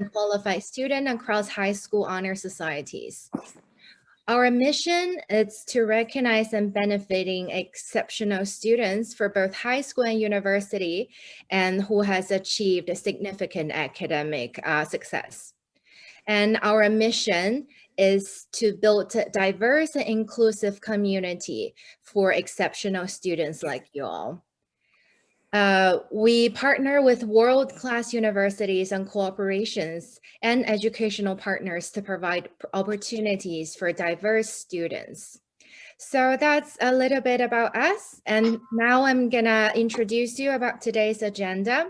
qualified students across high school honor societies. Our mission is to recognize and benefiting exceptional students for both high school and university and who has achieved a significant academic success. And our mission is to build a diverse and inclusive community for exceptional students like you all. We partner with world-class universities and corporations and educational partners to provide opportunities for diverse students. So that's a little bit about us. And now I'm gonna introduce you about today's agenda.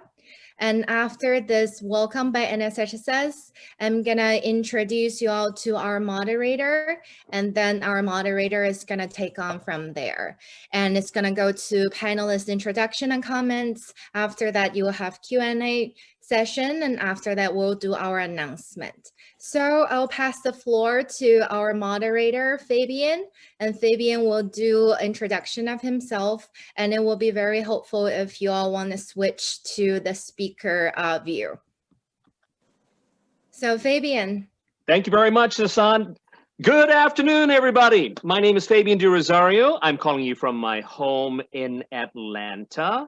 And after this welcome by NSHSS, I'm gonna introduce you all to our moderator, and then our moderator is gonna take on from there. And it's gonna go to panelist introduction and comments. After that, you will have Q&A session, and after that, we'll do our announcement. So I'll pass the floor to our moderator, Fabian, and Fabian will do introduction of himself, and it will be very helpful if you all want to switch to the speaker view. So Fabian. Thank you very much, Hassan. Good afternoon, everybody. My name is Fabian De Rosario. I'm calling you from my home in Atlanta.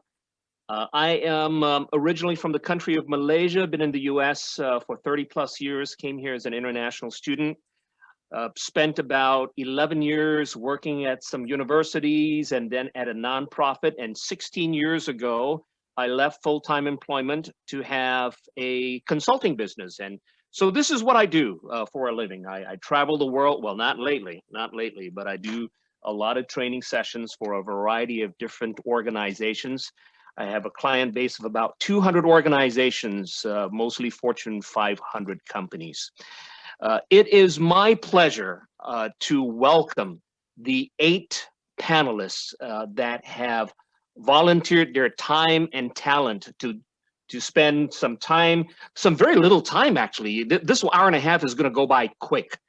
I am originally from the country of Malaysia, been in the US for 30 plus years, came here as an international student, spent about 11 years working at some universities and then at a nonprofit. And 16 years ago, I left full-time employment to have a consulting business. And so this is what I do for a living. I travel the world, well, not lately, but I do a lot of training sessions for a variety of different organizations. I have a client base of about 200 organizations, mostly Fortune 500 companies. It is my pleasure to welcome the 8 panelists that have volunteered their time and talent to spend some time, some very little time actually. This hour and a half is going to go by quick.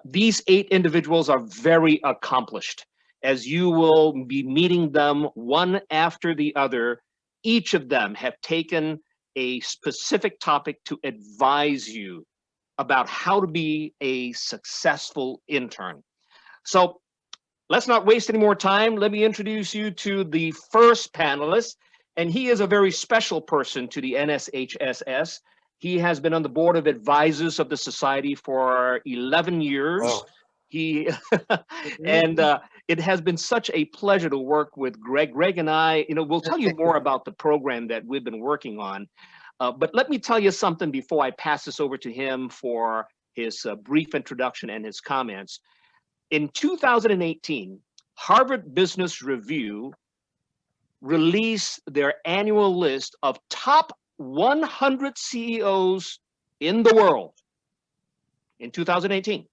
These 8 individuals are very accomplished. As you will be meeting them one after the other, each of them have taken a specific topic to advise you about how to be a successful intern. So let's not waste any more time. Let me introduce you to the first panelist, and he is a very special person to the NSHSS. He has been on the board of advisors of the society for 11 years. Wow. And it has been such a pleasure to work with Greg. Greg and I, we'll tell you more about the program that we've been working on. But let me tell you something before I pass this over to him for his brief introduction and his comments. In 2018, Harvard Business Review released their annual list of top 100 CEOs in the world. In 2018,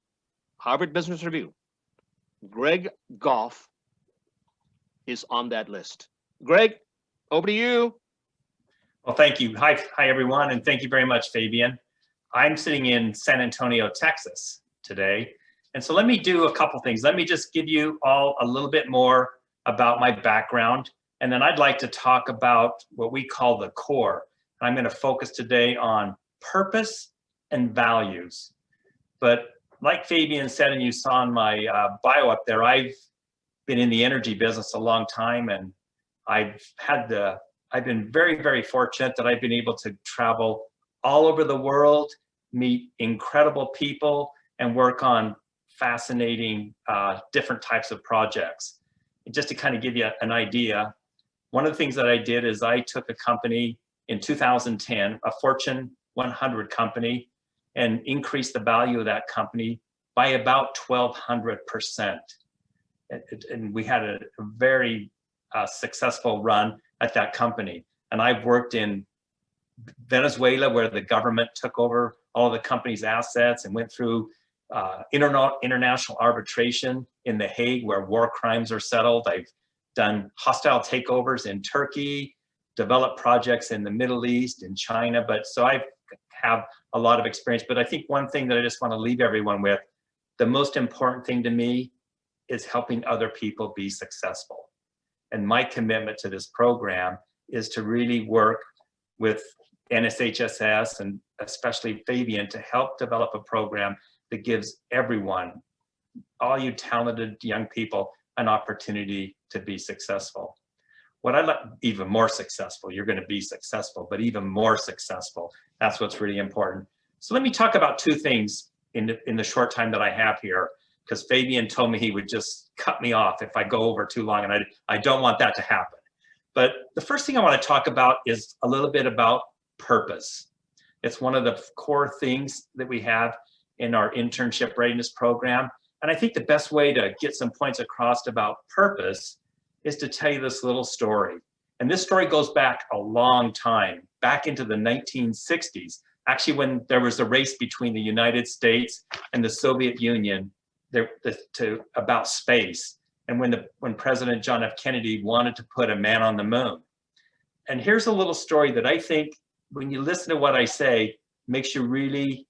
Harvard Business Review. Greg Goff is on that list. Greg, over to you. Well, thank you. Hi, everyone, and thank you very much, Fabian. I'm sitting in San Antonio, Texas today, and so let me do a couple things. Let me just give you all a little bit more about my background, and then I'd like to talk about what we call the core. I'm going to focus today on purpose and values. But like Fabian said, and you saw in my bio up there, I've been in the energy business a long time, and I've been very, very fortunate that I've been able to travel all over the world, meet incredible people, and work on fascinating different types of projects. And just to kind of give you an idea, one of the things that I did is I took a company in 2010, a Fortune 100 company, and increased the value of that company by about 1,200%. And we had a very successful run at that company. And I've worked in Venezuela, where the government took over all of the company's assets and went through international arbitration in The Hague, where war crimes are settled. I've done hostile takeovers in Turkey, developed projects in the Middle East, in China. But so I have a lot of experience. But I think one thing that I just want to leave everyone with, the most important thing to me is helping other people be successful. And my commitment to this program is to really work with NSHSS and especially Fabian to help develop a program that gives everyone, all you talented young people, an opportunity to be successful. What I like, even more successful, you're going to be successful, but even more successful. That's what's really important. So let me talk about two things in the short time that I have here, because Fabian told me he would just cut me off if I go over too long, and I don't want that to happen. But the first thing I want to talk about is a little bit about purpose. It's one of the core things that we have in our internship readiness program. And I think the best way to get some points across about purpose is to tell you this little story. And this story goes back a long time, back into the 1960s, actually when there was a race between the United States and the Soviet Union about space, and when President John F. Kennedy wanted to put a man on the moon. And here's a little story that I think, when you listen to what I say, makes you really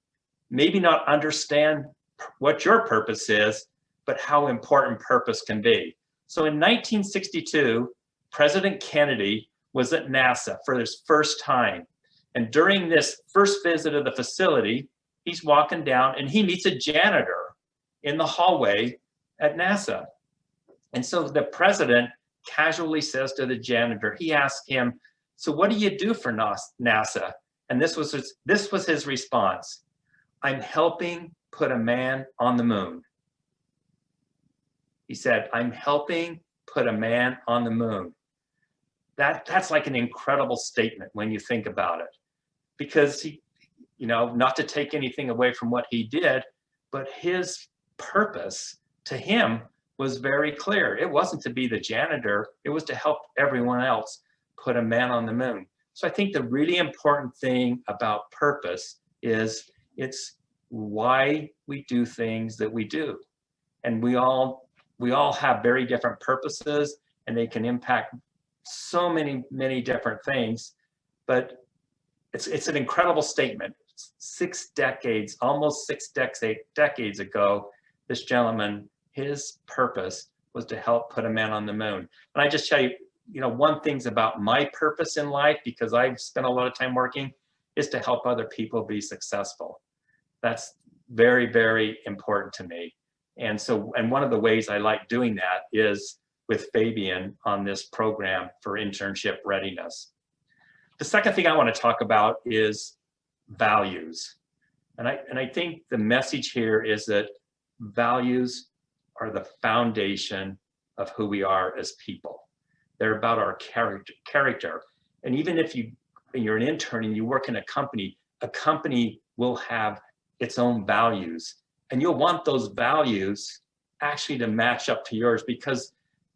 maybe not understand what your purpose is, but how important purpose can be. So in 1962, President Kennedy was at NASA for his first time. And during this first visit of the facility, he's walking down and he meets a janitor in the hallway at NASA. And so the president casually says to the janitor, he asks him, "So what do you do for NASA?" And this was his response: "I'm helping put a man on the moon." He said, "I'm helping put a man on the moon." That's like an incredible statement when you think about it, because he, not to take anything away from what he did, but his purpose to him was very clear. It wasn't to be the janitor, it was to help everyone else put a man on the moon. So I think the really important thing about purpose is it's why we do things that we do. And we all have very different purposes, and they can impact so many different things. But it's an incredible statement. 6 decades, almost 6 decades ago, this gentleman, his purpose was to help put a man on the moon. And I just tell you, one thing's about my purpose in life, because I've spent a lot of time working, is to help other people be successful. That's very, very important to me. And one of the ways I like doing that is with Fabian on this program for internship readiness. The second thing I want to talk about is values. And I think the message here is that values are the foundation of who we are as people. They're about our character. And even if you're an intern and you work in a company will have its own values. And you'll want those values actually to match up to yours, because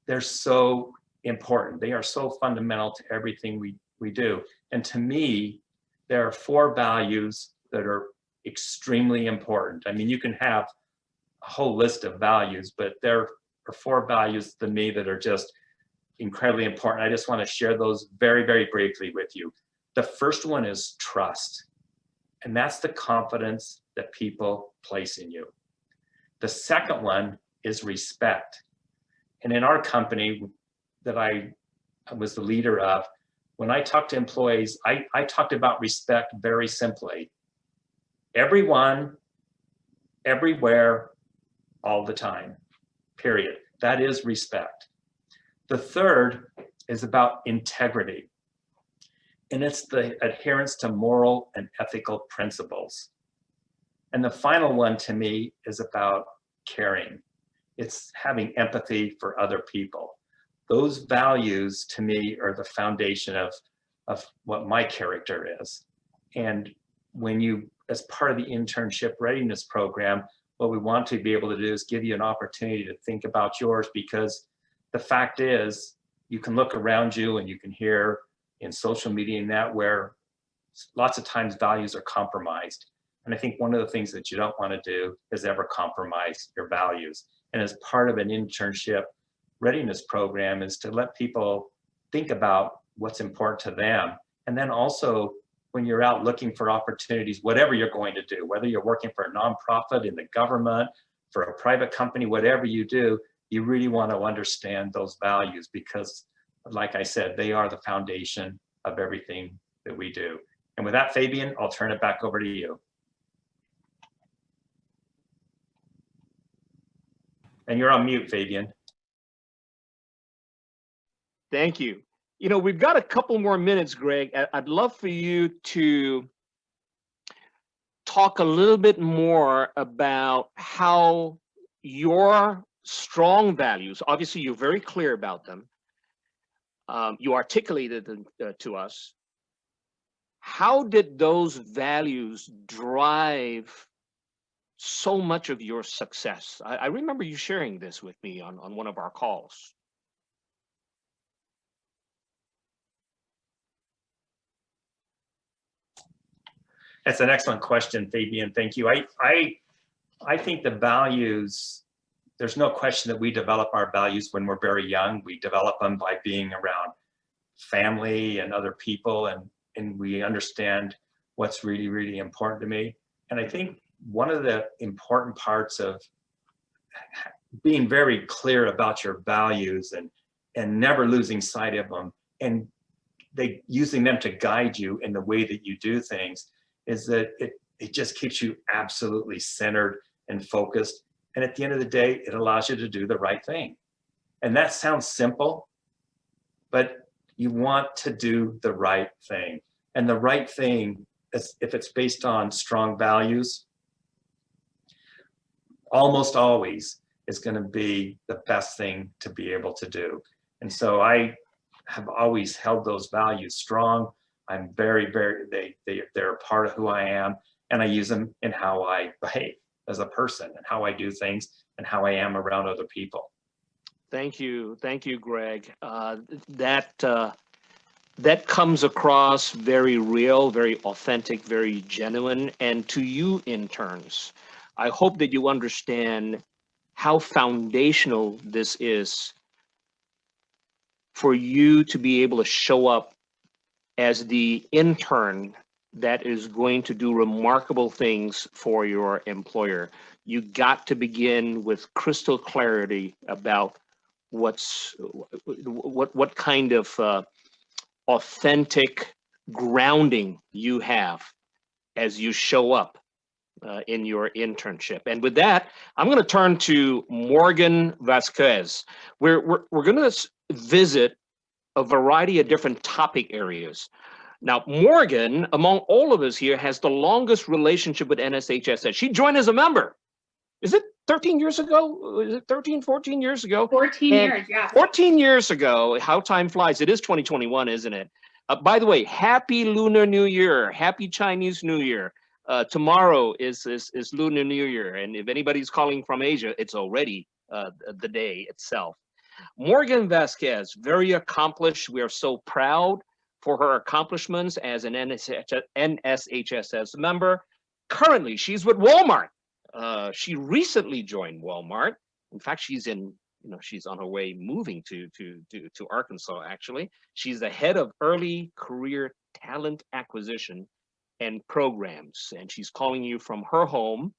they're so important. They are so fundamental to everything we do. And to me, there are 4 values that are extremely important. I mean, you can have a whole list of values, but there are 4 values to me that are just incredibly important. I just want to share those very, very briefly with you. The first one is trust. And that's the confidence that people place in you. The second one is respect. And in our company that I was the leader of, when I talked to employees, I talked about respect very simply. Everyone, everywhere, all the time, period. That is respect. The third is about integrity. And it's the adherence to moral and ethical principles. And the final one to me is about caring. It's having empathy for other people. Those values to me are the foundation of what my character is. And when you, as part of the internship readiness program, what we want to be able to do is give you an opportunity to think about yours, because the fact is, you can look around you and you can hear in social media and that where lots of times values are compromised. And I think one of the things that you don't want to do is ever compromise your values. And as part of an internship readiness program is to let people think about what's important to them. And then also, when you're out looking for opportunities, whatever you're going to do, whether you're working for a nonprofit, in the government, for a private company, whatever you do, you really want to understand those values, because like I said, they are the foundation of everything that we do. And with that, Fabian, I'll turn it back over to you. And you're on mute, Fabian. Thank you. You know, we've got a couple more minutes, Greg. I'd love for you to talk a little bit more about how your strong values, obviously you're very clear about them, you articulated them to us. How did those values drive so much of your success? I remember you sharing this with me on one of our calls. That's an excellent question, Fabian. Thank you. I think the values, there's no question that we develop our values when we're very young. We develop them by being around family and other people, and we understand what's really, really important to me. And I think one of the important parts of being very clear about your values and never losing sight of them and using them to guide you in the way that you do things is that it just keeps you absolutely centered and focused. And at the end of the day, it allows you to do the right thing. And that sounds simple, but you want to do the right thing. And the right thing, if it's based on strong values, almost always is going to be the best thing to be able to do. And so I have always held those values strong. I'm very, they're a part of who I am, and I use them in how I behave as a person and how I do things and how I am around other people. Thank you, Greg. That comes across very real, very authentic, very genuine. And to you interns, I hope that you understand how foundational this is for you to be able to show up as the intern that is going to do remarkable things for your employer. You got to begin with crystal clarity about what kind of authentic grounding you have as you show up in your internship. And with that, I'm going to turn to Morgan Vasquez. We're going to visit a variety of different topic areas. Now, Morgan, among all of us here, has the longest relationship with NSHSS. She joined as a member. Is it 13 years ago? Is it 13, 14 years ago? 14 years, yeah. 14 years ago. How time flies. It is 2021, isn't it? By the way, Happy Lunar New Year. Happy Chinese New Year. Tomorrow is Lunar New Year. And if anybody's calling from Asia, it's already the day itself. Morgan Vasquez, very accomplished. We are so proud for her accomplishments as an NSHSS member. Currently, she's with Walmart. She recently joined Walmart. In fact, she's on her way moving to Arkansas, actually. She's the head of early career talent acquisition and programs. And she's calling you from her home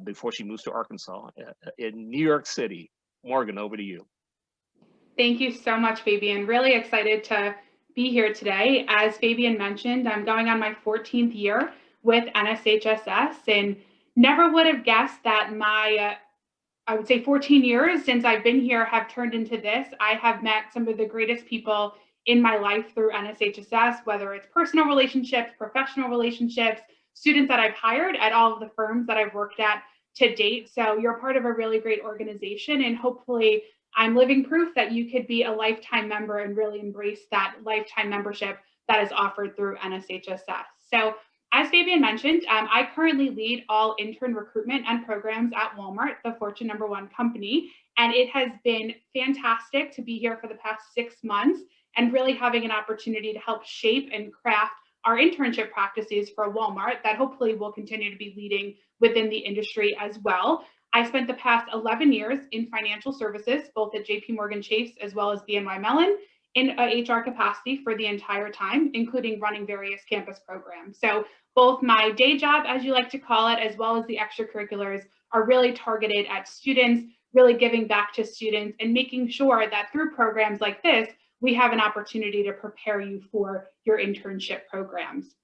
before she moves to Arkansas in New York City. Morgan, over to you. Thank you so much, Fabian. Really excited to be here today. As Fabian mentioned, I'm going on my 14th year with NSHSS and never would have guessed that my, I would say 14 years since I've been here have turned into this. I have met some of the greatest people in my life through NSHSS, whether it's personal relationships, professional relationships, students that I've hired at all of the firms that I've worked at to date. So you're part of a really great organization, and hopefully I'm living proof that you could be a lifetime member and really embrace that lifetime membership that is offered through NSHSS. So as Fabian mentioned, I currently lead all intern recruitment and programs at Walmart, the Fortune #1 company. And it has been fantastic to be here for the past 6 months and really having an opportunity to help shape and craft our internship practices for Walmart that hopefully will continue to be leading within the industry as well. I spent the past 11 years in financial services, both at JP Morgan Chase as well as BNY Mellon, in a HR capacity for the entire time, including running various campus programs. So both my day job, as you like to call it, as well as the extracurriculars are really targeted at students, really giving back to students and making sure that through programs like this, we have an opportunity to prepare you for your internship programs.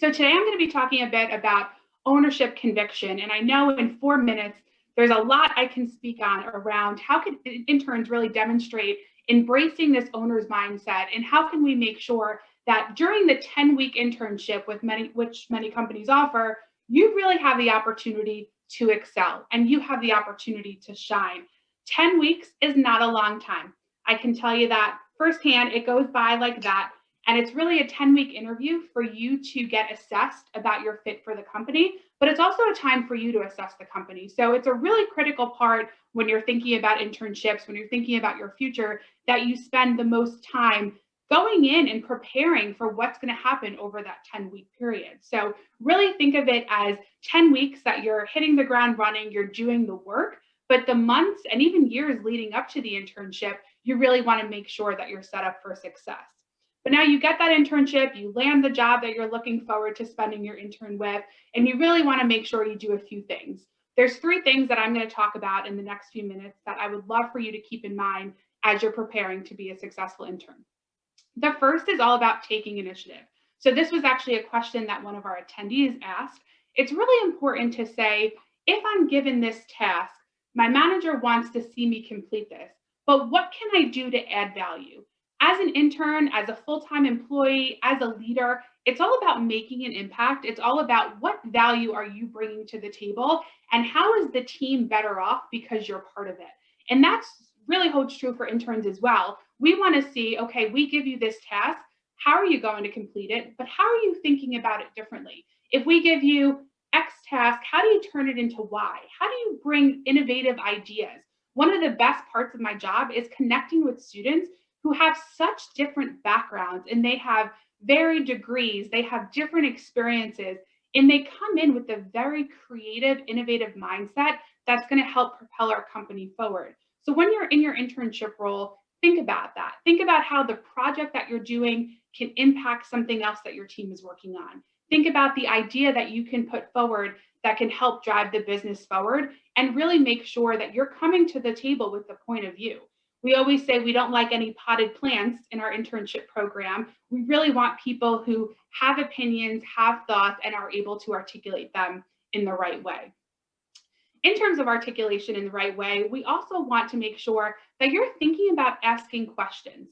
So today I'm going to be talking a bit about ownership conviction. And I know in 4 minutes, there's a lot I can speak on around how can interns really demonstrate embracing this owner's mindset, and how can we make sure that during the 10-week internship which many companies offer, you really have the opportunity to excel and you have the opportunity to shine. 10 weeks is not a long time. I can tell you that firsthand. It goes by like that. And it's really a 10-week interview for you to get assessed about your fit for the company, but it's also a time for you to assess the company. So it's a really critical part when you're thinking about internships, when you're thinking about your future, that you spend the most time going in and preparing for what's going to happen over that 10-week period. So really think of it as 10 weeks that you're hitting the ground running, you're doing the work, but the months and even years leading up to the internship, you really want to make sure that you're set up for success. But now you get that internship, you land the job that you're looking forward to spending your intern with, and you really want to make sure you do a few things. There's 3 things that I'm going to talk about in the next few minutes that I would love for you to keep in mind as you're preparing to be a successful intern. The first is all about taking initiative. So this was actually a question that one of our attendees asked. It's really important to say, if I'm given this task, my manager wants to see me complete this, but what can I do to add value? As an intern, as a full-time employee, as a leader, it's all about making an impact. It's all about what value are you bringing to the table and how is the team better off because you're part of it. And that's really holds true for interns as well. We want to see, okay, we give you this task. How are you going to complete it? But how are you thinking about it differently? If we give you X task, how do you turn it into Y? How do you bring innovative ideas? One of the best parts of my job is connecting with students who have such different backgrounds, and they have varied degrees, they have different experiences, and they come in with a very creative, innovative mindset that's going to help propel our company forward. So when you're in your internship role, think about that. Think about how the project that you're doing can impact something else that your team is working on. Think about the idea that you can put forward that can help drive the business forward, and really make sure that you're coming to the table with the point of view. We always say we don't like any potted plants in our internship program. We really want people who have opinions, have thoughts, and are able to articulate them in the right way. In terms of articulation in the right way, we also want to make sure that you're thinking about asking questions.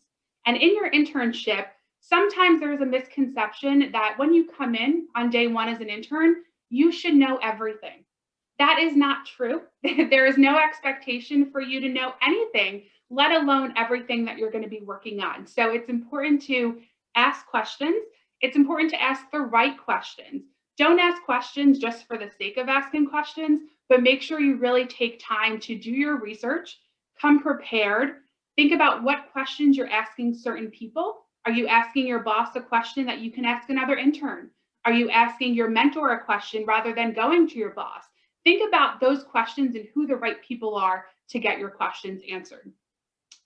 And in your internship, sometimes there's a misconception that when you come in on day 1 as an intern, you should know everything. That is not true. There is no expectation for you to know anything, let alone everything that you're going to be working on. So it's important to ask questions. It's important to ask the right questions. Don't ask questions just for the sake of asking questions, but make sure you really take time to do your research, come prepared, think about what questions you're asking certain people. Are you asking your boss a question that you can ask another intern? Are you asking your mentor a question rather than going to your boss? Think about those questions and who the right people are to get your questions answered.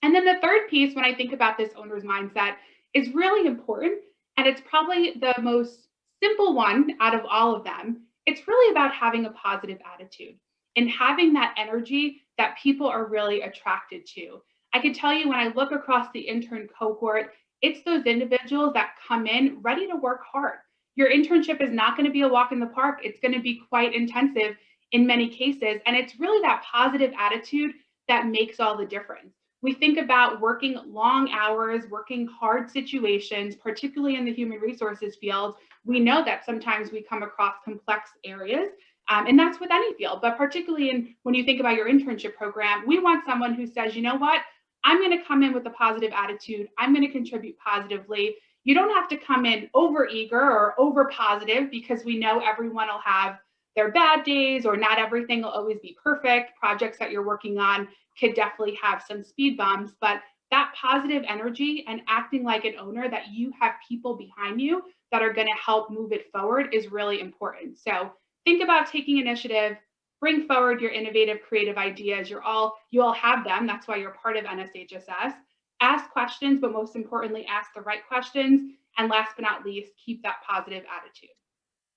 And then the third piece, when I think about this owner's mindset, is really important, and it's probably the most simple one out of all of them. It's really about having a positive attitude and having that energy that people are really attracted to. I can tell you, when I look across the intern cohort, it's those individuals that come in ready to work hard. Your internship is not going to be a walk in the park. It's going to be quite intensive in many cases. And it's really that positive attitude that makes all the difference. We think about working long hours, working hard situations, particularly in the human resources field. We know that sometimes we come across complex areas, and that's with any field, but particularly when you think about your internship program, we want someone who says, you know what, I'm going to come in with a positive attitude. I'm going to contribute positively. You don't have to come in over eager or over positive, because we know everyone will have their bad days, or not everything will always be perfect. Projects that you're working on could definitely have some speed bumps, but that positive energy and acting like an owner, that you have people behind you that are going to help move it forward, is really important. So think about taking initiative, bring forward your innovative, creative ideas. You all have them. That's why you're part of NSHSS. Ask questions, but most importantly, ask the right questions. And last but not least, keep that positive attitude.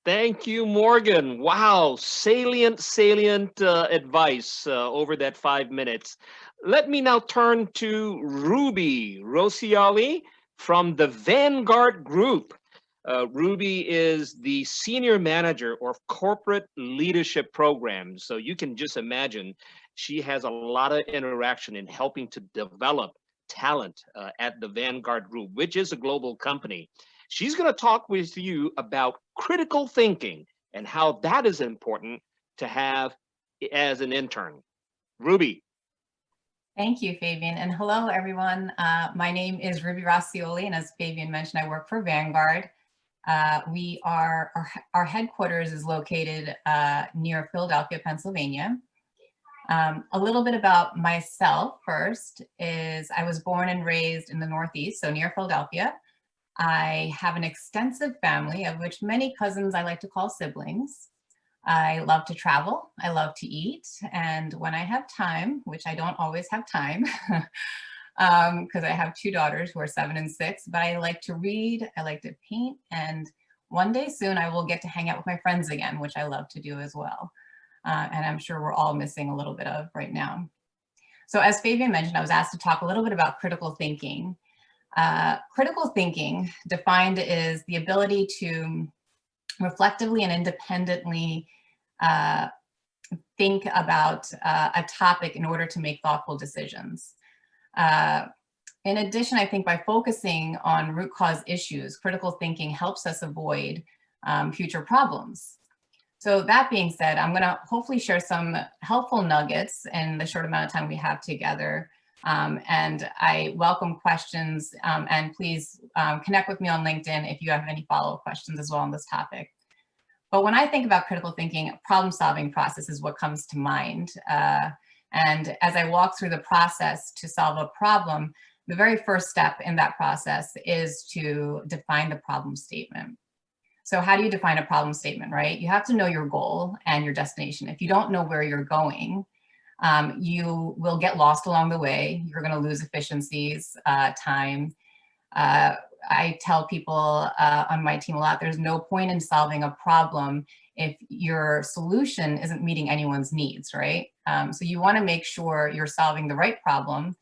Thank you, Morgan. Wow, salient advice over that 5 minutes. Let me now turn to Ruby Rosiali from the Vanguard Group. Ruby is the senior manager of corporate leadership programs. So you can just imagine she has a lot of interaction in helping to develop talent at the Vanguard Group, which is a global company. She's going to talk with you about critical thinking and how that is important to have as an intern. Ruby. Thank you, Fabian. And hello, everyone. My name is Ruby Rossioli, and as Fabian mentioned, I work for Vanguard. Our headquarters is located near Philadelphia, Pennsylvania. A little bit about myself first is I was born and raised in the Northeast, so near Philadelphia. I have an extensive family, of which many cousins I like to call siblings. I love to travel, I love to eat, and when I have time, which I don't always have time, because I have two daughters who are 7 and 6, but I like to read, I like to paint, and one day soon I will get to hang out with my friends again, which I love to do as well. And I'm sure we're all missing a little bit of right now. So as Fabian mentioned, I was asked to talk a little bit about critical thinking. Critical thinking defined is the ability to reflectively and independently think about a topic in order to make thoughtful decisions. In addition, I think by focusing on root cause issues, critical thinking helps us avoid future problems. So that being said, I'm going to hopefully share some helpful nuggets in the short amount of time we have together. And I welcome questions, and please connect with me on LinkedIn if you have any follow-up questions as well on this topic. But when I think about critical thinking, problem-solving process is what comes to mind. And as I walk through the process to solve a problem, the very first step in that process is to define the problem statement. So how do you define a problem statement, right? You have to know your goal and your destination. If you don't know where you're going, you will get lost along the way. You're going to lose efficiencies, time. I tell people on my team a lot, there's no point in solving a problem if your solution isn't meeting anyone's needs, right? So you want to make sure you're solving the right problem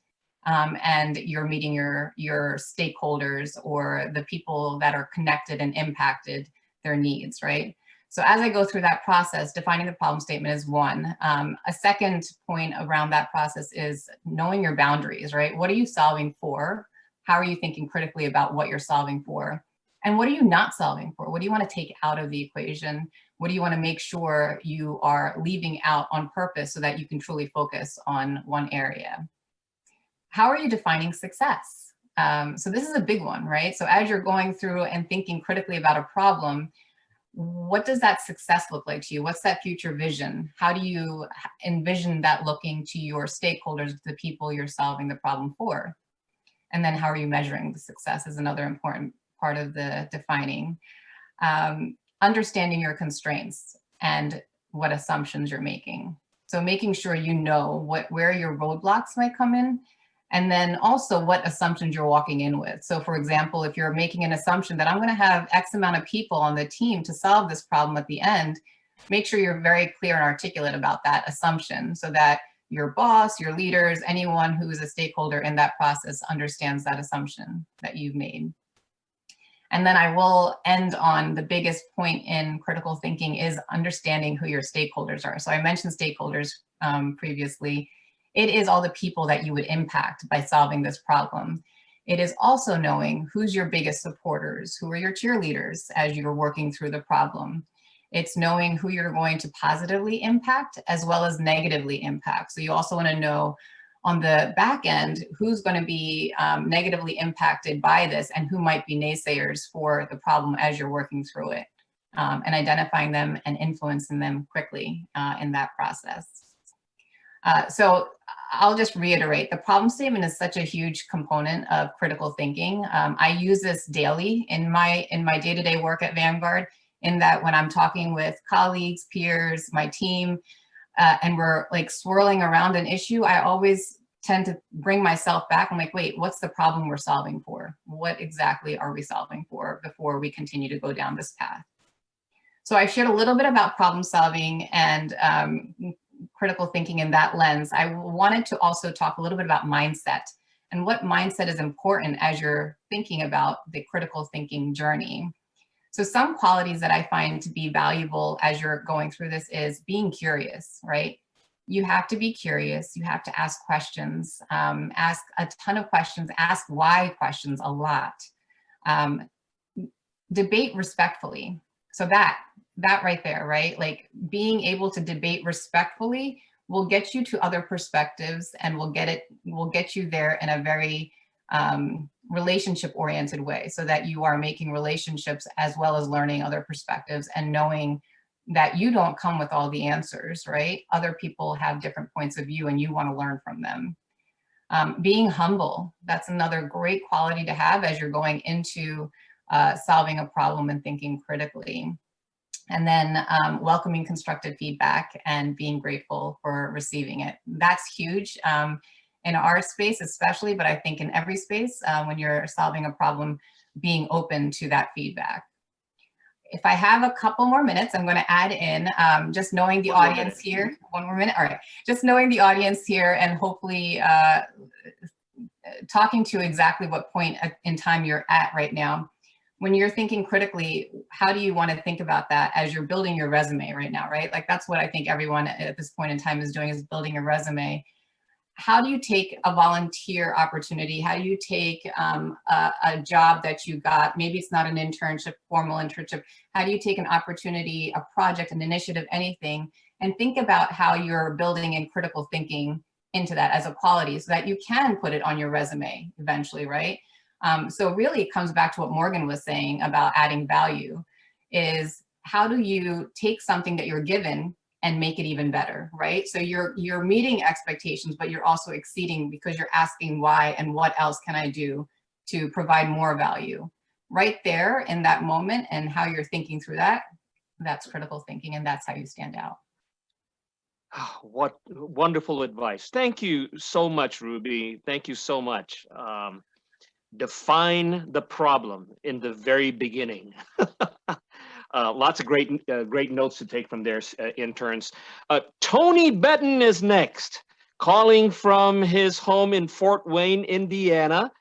and you're meeting your stakeholders or the people that are connected and impacted, their needs, right? So as I go through that process, defining the problem statement is one. A second point around that process is knowing your boundaries, right? What are you solving for? How are you thinking critically about what you're solving for? And what are you not solving for? What do you want to take out of the equation? What do you want to make sure you are leaving out on purpose so that you can truly focus on one area? How are you defining success? So this is a big one, right? So as you're going through and thinking critically about a problem, what does that success look like to you? What's that future vision? How do you envision that looking to your stakeholders, the people you're solving the problem for? And then how are you measuring the success is another important part of the defining. Understanding your constraints and what assumptions you're making. So making sure you know where your roadblocks might come in, and then also what assumptions you're walking in with. So for example, if you're making an assumption that I'm going to have X amount of people on the team to solve this problem at the end, make sure you're very clear and articulate about that assumption so that your boss, your leaders, anyone who is a stakeholder in that process understands that assumption that you've made. And then I will end on the biggest point in critical thinking is understanding who your stakeholders are. So I mentioned stakeholders previously. It is all the people that you would impact by solving this problem. It is also knowing who's your biggest supporters, who are your cheerleaders as you're working through the problem. It's knowing who you're going to positively impact as well as negatively impact. So you also want to know on the back end, who's going to be negatively impacted by this and who might be naysayers for the problem as you're working through it, and identifying them and influencing them quickly in that process. So I'll just reiterate, the problem statement is such a huge component of critical thinking. I use this daily in my day-to-day work at Vanguard, in that when I'm talking with colleagues, peers, my team, and we're like swirling around an issue, I always tend to bring myself back. I'm like, wait, what's the problem we're solving for? What exactly are we solving for before we continue to go down this path? So I shared a little bit about problem solving and critical thinking in that lens. I wanted to also talk a little bit about mindset and what mindset is important as you're thinking about the critical thinking journey. So some qualities that I find to be valuable as you're going through this is being curious, right? You have to be curious. You have to ask questions, ask a ton of questions, ask why questions a lot. Debate respectfully. So that right there, right? Like being able to debate respectfully will get you to other perspectives and will get you there in a very relationship oriented way, so that you are making relationships as well as learning other perspectives and knowing that you don't come with all the answers, right? Other people have different points of view and you want to learn from them. Being humble, that's another great quality to have as you're going into solving a problem and thinking critically. And then welcoming constructive feedback and being grateful for receiving it. That's huge in our space especially, but I think in every space when you're solving a problem, being open to that feedback. If I have a couple more minutes, I'm going to add in just knowing the audience here. One more minute. All right. Just knowing the audience here and hopefully talking to exactly what point in time you're at right now. When you're thinking critically, how do you want to think about that as you're building your resume right now, right? Like that's what I think everyone at this point in time is doing, is building a resume. How do you take a volunteer opportunity? How do you take a job that you got? Maybe it's not an internship, formal internship. How do you take an opportunity, a project, an initiative, anything, and think about how you're building in critical thinking into that as a quality so that you can put it on your resume eventually, right? So really it comes back to what Morgan was saying about adding value, is how do you take something that you're given and make it even better, right? So you're meeting expectations, but you're also exceeding because you're asking why and what else can I do to provide more value. Right there in that moment and how you're thinking through that, that's critical thinking and that's how you stand out. Oh, what wonderful advice. Thank you so much, Ruby. Thank you so much. Define the problem in the very beginning. Lots of great notes to take from there, interns. Tony Betton is next, calling from his home in Fort Wayne, Indiana.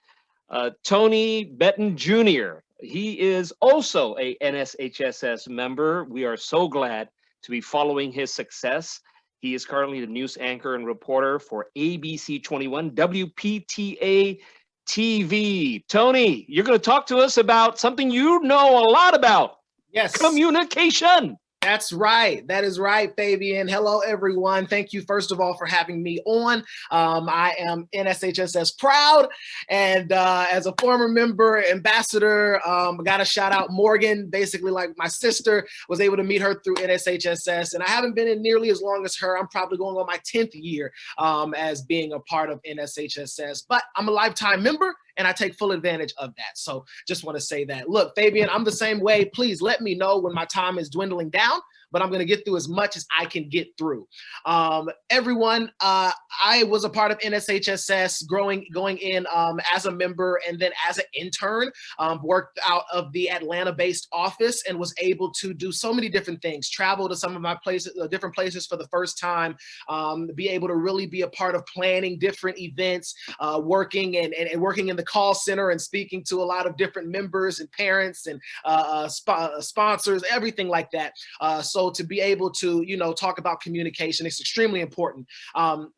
Tony Betton Jr. He is also a NSHSS member. We are so glad to be following his success. He is currently the news anchor and reporter for ABC 21 WPTA TV. Tony, you're going to talk to us about something you know a lot about. Yes. Communication. That's right. That is right, Fabian. Hello, everyone. Thank you, first of all, for having me on. I am NSHSS proud. And as a former member, ambassador, got to shout out Morgan, basically like my sister, was able to meet her through NSHSS. And I haven't been in nearly as long as her. I'm probably going on my 10th year as being a part of NSHSS. But I'm a lifetime member, and I take full advantage of that. So just want to say that. Look, Fabian, I'm the same way. Please let me know when my time is dwindling down, but I'm going to get through as much as I can get through. Everyone, I was a part of NSHSS going in as a member and then as an intern, worked out of the Atlanta-based office and was able to do so many different things, travel to some of my places, different places for the first time, be able to really be a part of planning different events, working and working in the call center and speaking to a lot of different members and parents and sponsors, everything like that. So to be able to, talk about communication is extremely important.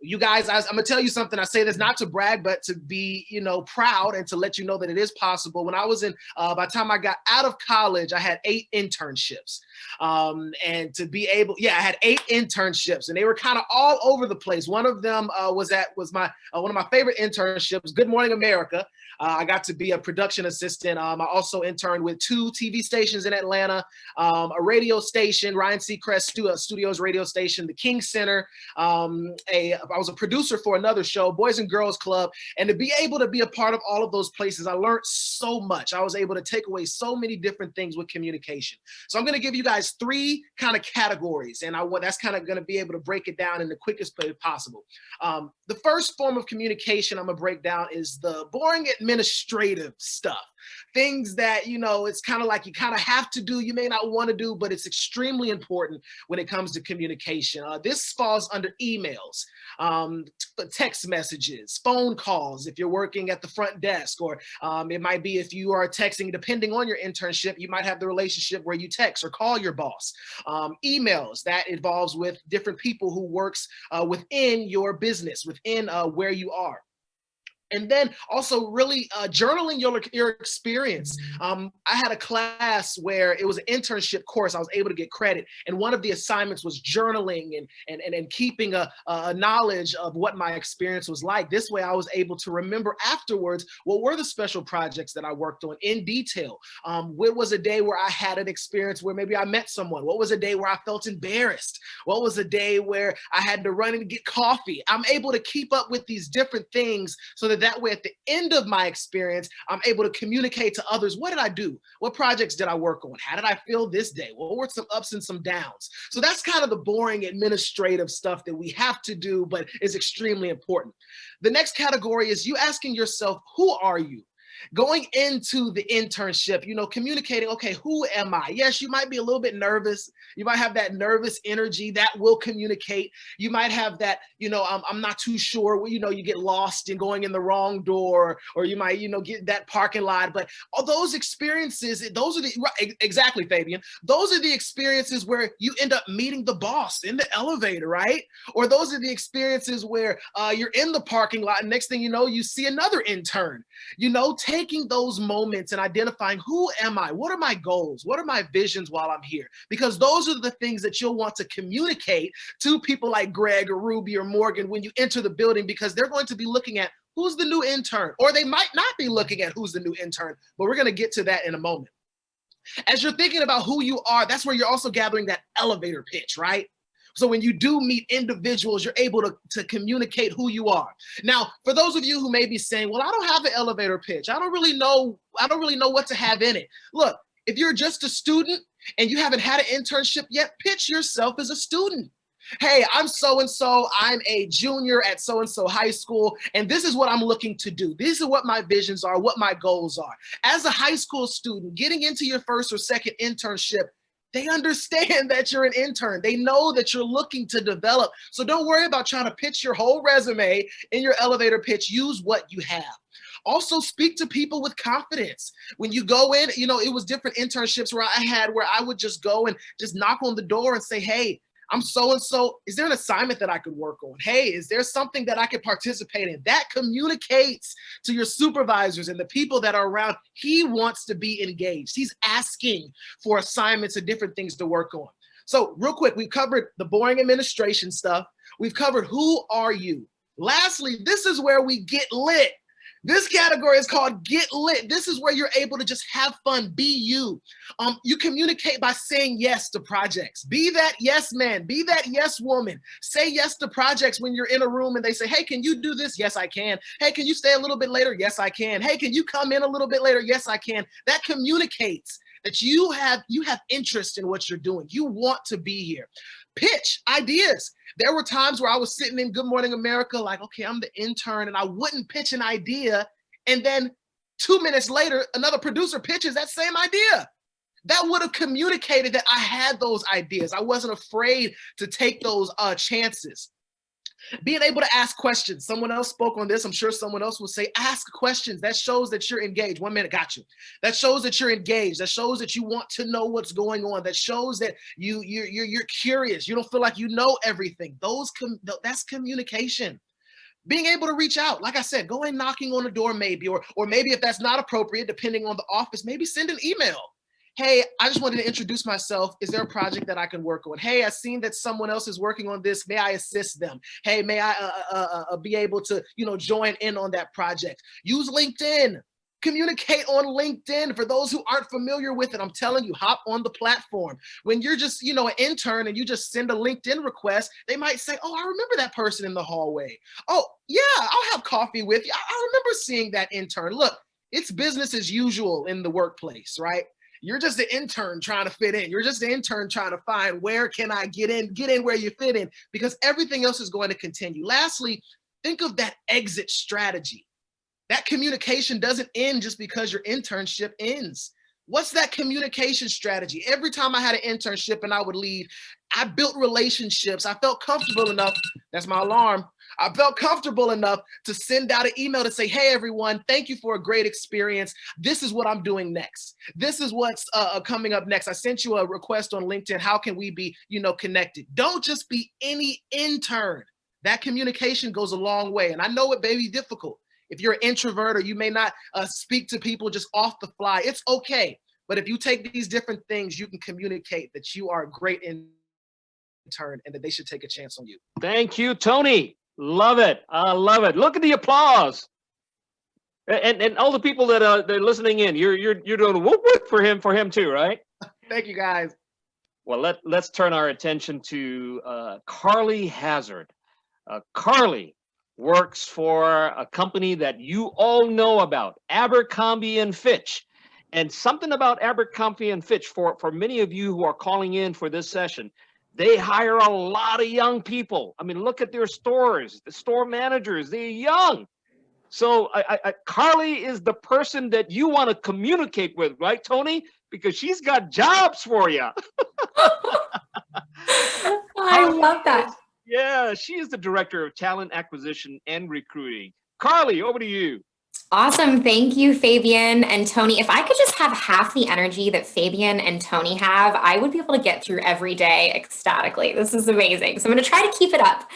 You guys, I'm gonna tell you something. I say this not to brag, but to be, proud and to let you know that it is possible. When I was in, by the time I got out of college, I had 8 internships. And to be able, I had 8 internships and they were kind of all over the place. One of them was one of my favorite internships, Good Morning America. I got to be a production assistant. I also interned with 2 TV stations in Atlanta, a radio station, Ryan Seacrest Studios radio station, the King Center. I was a producer for another show, Boys and Girls Club. And to be able to be a part of all of those places, I learned so much. I was able to take away so many different things with communication. So I'm going to give you guys 3 kind of categories, and that's kind of going to be able to break it down in the quickest way possible. The first form of communication I'm going to break down is the boring administrative stuff. Things that, you know, it's kind of like you kind of have to do, you may not want to do, but it's extremely important when it comes to communication. This falls under emails, text messages, phone calls, if you're working at the front desk, or it might be if you are texting, depending on your internship, you might have the relationship where you text or call your boss. Emails, that involves with different people who works within your business, within where you are. And then also really journaling your experience. I had a class where it was an internship course. I was able to get credit. And one of the assignments was journaling and keeping a knowledge of what my experience was like. This way I was able to remember afterwards what were the special projects that I worked on in detail. What was a day where I had an experience where maybe I met someone? What was a day where I felt embarrassed? What was a day where I had to run and get coffee? I'm able to keep up with these different things so that way at the end of my experience, I'm able to communicate to others, what did I do? What projects did I work on? How did I feel this day? What were some ups and some downs? So that's kind of the boring administrative stuff that we have to do, but is extremely important. The next category is you asking yourself, who are you? Going into the internship, you know, communicating, okay, who am I? Yes, you might be a little bit nervous. You might have that nervous energy that will communicate. You might have that, you know, I'm not too sure, you know, you get lost in going in the wrong door, or you might, you know, get that parking lot. But all those experiences, those are the, exactly, Fabian, those are the experiences where you end up meeting the boss in the elevator, right? Or those are the experiences where you're in the parking lot and next thing you know, you see another intern, you know, taking those moments and identifying, who am I? What are my goals? What are my visions while I'm here? Because those are the things that you'll want to communicate to people like Greg or Ruby or Morgan when you enter the building, because they're going to be looking at who's the new intern, or they might not be looking at who's the new intern, but we're going to get to that in a moment. As you're thinking about who you are, that's where you're also gathering that elevator pitch, right? So when you do meet individuals, you're able to communicate who you are. Now, for those of you who may be saying, well, I don't have an elevator pitch. I don't really know what to have in it. Look, if you're just a student and you haven't had an internship yet, pitch yourself as a student. Hey, I'm so-and-so, I'm a junior at so-and-so high school, and this is what I'm looking to do. These are what my visions are, what my goals are. As a high school student, getting into your first or second internship, they understand that you're an intern. They know that you're looking to develop. So don't worry about trying to pitch your whole resume in your elevator pitch. Use what you have. Also speak to people with confidence. When you go in, you know, it was different internships where I would just go and just knock on the door and say, hey, I'm so-and-so, is there an assignment that I could work on? Hey, is there something that I could participate in? That communicates to your supervisors and the people that are around. He wants to be engaged. He's asking for assignments and different things to work on. So real quick, we've covered the boring administration stuff. We've covered who are you. Lastly, this is where we get lit. This category is called Get Lit. This is where you're able to just have fun, be you. You communicate by saying yes to projects. Be that yes man, be that yes woman. Say yes to projects when you're in a room and they say, hey, can you do this? Yes, I can. Hey, can you stay a little bit later? Yes, I can. Hey, can you come in a little bit later? Yes, I can. That communicates that you have interest in what you're doing. You want to be here. Pitch ideas. There were times where I was sitting in Good Morning America like, okay, I'm the intern, and I wouldn't pitch an idea. And then 2 minutes later, another producer pitches that same idea. That would have communicated that I had those ideas. I wasn't afraid to take those chances. Being able to ask questions. Someone else spoke on this. I'm sure someone else will say, ask questions. That shows that you're engaged. 1 minute, got you. That shows that you're engaged. That shows that you want to know what's going on. That shows that you're curious. You don't feel like you know everything. That's communication. Being able to reach out, like I said, going knocking on a door maybe, or maybe if that's not appropriate, depending on the office, maybe send an email. Hey, I just wanted to introduce myself. Is there a project that I can work on? Hey, I've seen that someone else is working on this. May I assist them? Hey, may I be able to, join in on that project? Use LinkedIn. Communicate on LinkedIn. For those who aren't familiar with it, I'm telling you, hop on the platform. When you're just, an intern and you just send a LinkedIn request, they might say, oh, I remember that person in the hallway. Oh, yeah, I'll have coffee with you. I remember seeing that intern. Look, it's business as usual in the workplace, right? You're just an intern trying to fit in. You're just an intern trying to find where can I get in where you fit in, because everything else is going to continue. Lastly, think of that exit strategy. That communication doesn't end just because your internship ends. What's that communication strategy? Every time I had an internship and I would leave, I built relationships. I felt comfortable enough. That's my alarm. I felt comfortable enough to send out an email to say, hey, everyone, thank you for a great experience. This is what I'm doing next. This is what's coming up next. I sent you a request on LinkedIn. How can we be, connected? Don't just be any intern. That communication goes a long way. And I know it may be difficult. If you're an introvert or you may not speak to people just off the fly, it's okay. But if you take these different things, you can communicate that you are a great intern and that they should take a chance on you. Thank you, Tony. Love it. I love it. Look at the applause. And all the people that are listening in, you're doing whoop whoop for him too, right? Thank you, guys. Well, let's turn our attention to Carly Hazard. Carly works for a company that you all know about, Abercrombie and Fitch. And something about Abercrombie and Fitch, for many of you who are calling in for this session, they hire a lot of young people. I mean, look at their stores, the store managers, they're young. So Carly is the person that you want to communicate with, right, Tony? Because she's got jobs for you. I love that. Yeah, she is the Director of Talent Acquisition and Recruiting. Carly, over to you. Awesome. Thank you, Fabian and Tony. If I could just have half the energy that Fabian and Tony have, I would be able to get through every day ecstatically. This is amazing. So I'm going to try to keep it up.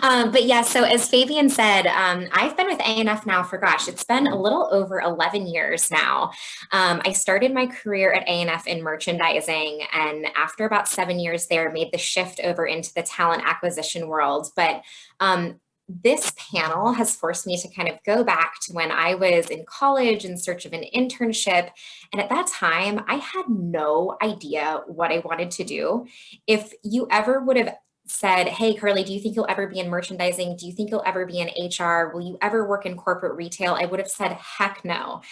But yeah, so as Fabian said, I've been with A&F now for, it's been a little over 11 years now. I started my career at A&F in merchandising, and after about 7 years there, made the shift over into the talent acquisition world. But this panel has forced me to kind of go back to when I was in college in search of an internship. And at that time, I had no idea what I wanted to do. If you ever would have said, hey, Carly, do you think you'll ever be in merchandising? Do you think you'll ever be in HR? Will you ever work in corporate retail? I would have said, heck no.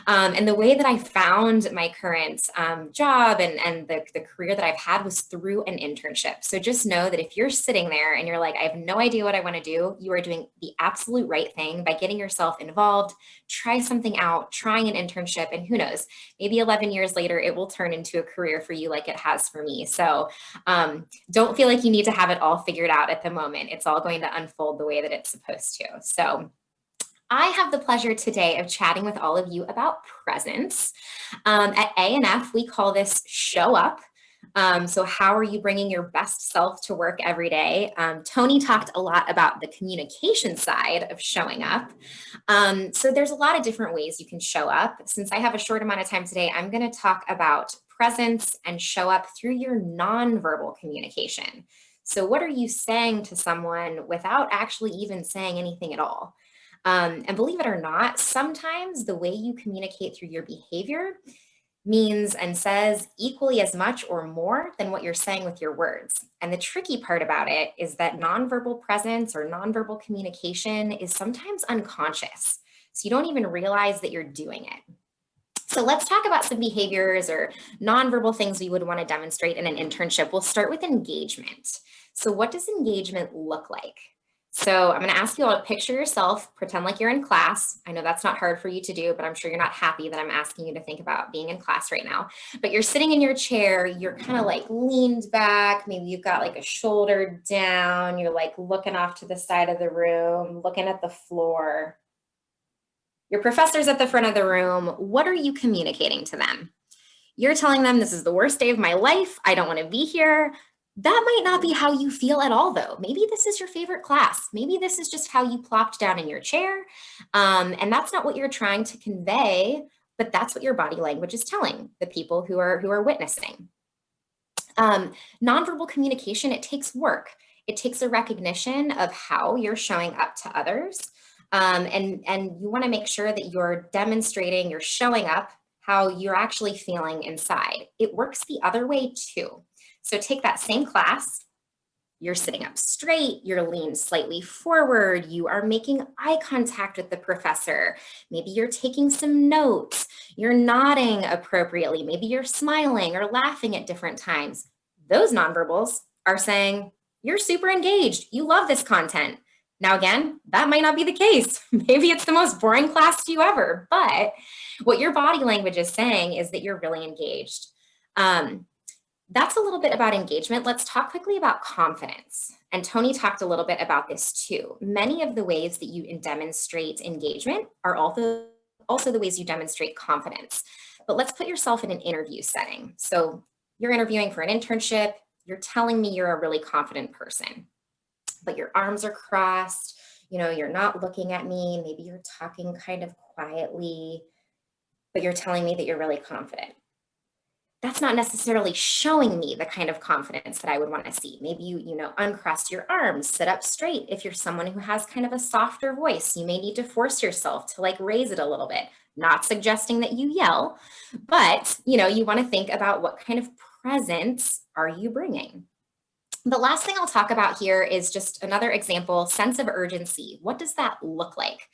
And the way that I found my current job and the career that I've had was through an internship. So just know that if you're sitting there and you're like, I have no idea what I want to do, you are doing the absolute right thing by getting yourself involved, try something out, trying an internship, and who knows, maybe 11 years later, it will turn into a career for you like it has for me. So don't feel like you need to have it all figured out at the moment. It's all going to unfold the way that it's supposed to. So I have the pleasure today of chatting with all of you about presence. At A&F, we call this show up. So how are you bringing your best self to work every day? Tony talked a lot about the communication side of showing up. So there's a lot of different ways you can show up. Since I have a short amount of time today, I'm going to talk about presence and show up through your nonverbal communication. So what are you saying to someone without actually even saying anything at all? And believe it or not, sometimes the way you communicate through your behavior means and says equally as much or more than what you're saying with your words. And the tricky part about it is that nonverbal presence or nonverbal communication is sometimes unconscious. So you don't even realize that you're doing it. So let's talk about some behaviors or nonverbal things we would want to demonstrate in an internship. We'll start with engagement. So what does engagement look like? So I'm going to ask you all to picture yourself, pretend like you're in class. I know that's not hard for you to do, but I'm sure you're not happy that I'm asking you to think about being in class right now. But you're sitting in your chair, you're kind of like leaned back, maybe you've got like a shoulder down, you're like looking off to the side of the room, looking at the floor. Your professor's at the front of the room. What are you communicating to them? You're telling them this is the worst day of my life. I don't want to be here. That might not be how you feel at all, though. Maybe this is your favorite class. Maybe this is just how you plopped down in your chair. And that's not what you're trying to convey, but that's what your body language is telling the people who are witnessing. Nonverbal communication, it takes work. It takes a recognition of how you're showing up to others. And you want to make sure that you're demonstrating, you're showing up how you're actually feeling inside. It works the other way too. So take that same class, you're sitting up straight, you're leaned slightly forward, you are making eye contact with the professor. Maybe you're taking some notes, you're nodding appropriately, maybe you're smiling or laughing at different times. Those nonverbals are saying, you're super engaged, you love this content. Now, again, that might not be the case. Maybe it's the most boring class to you ever, but what your body language is saying is that you're really engaged. That's a little bit about engagement. Let's talk quickly about confidence. And Tony talked a little bit about this too. Many of the ways that you demonstrate engagement are also the ways you demonstrate confidence. But let's put yourself in an interview setting. So you're interviewing for an internship. You're telling me you're a really confident person, but your arms are crossed. You know, you're not looking at me. Maybe you're talking kind of quietly, but you're telling me that you're really confident. That's not necessarily showing me the kind of confidence that I would want to see. Maybe you uncross your arms, sit up straight. If you're someone who has kind of a softer voice, you may need to force yourself to like raise it a little bit. Not suggesting that you yell, but you want to think about what kind of presence are you bringing. The last thing I'll talk about here is just another example, sense of urgency. What does that look like?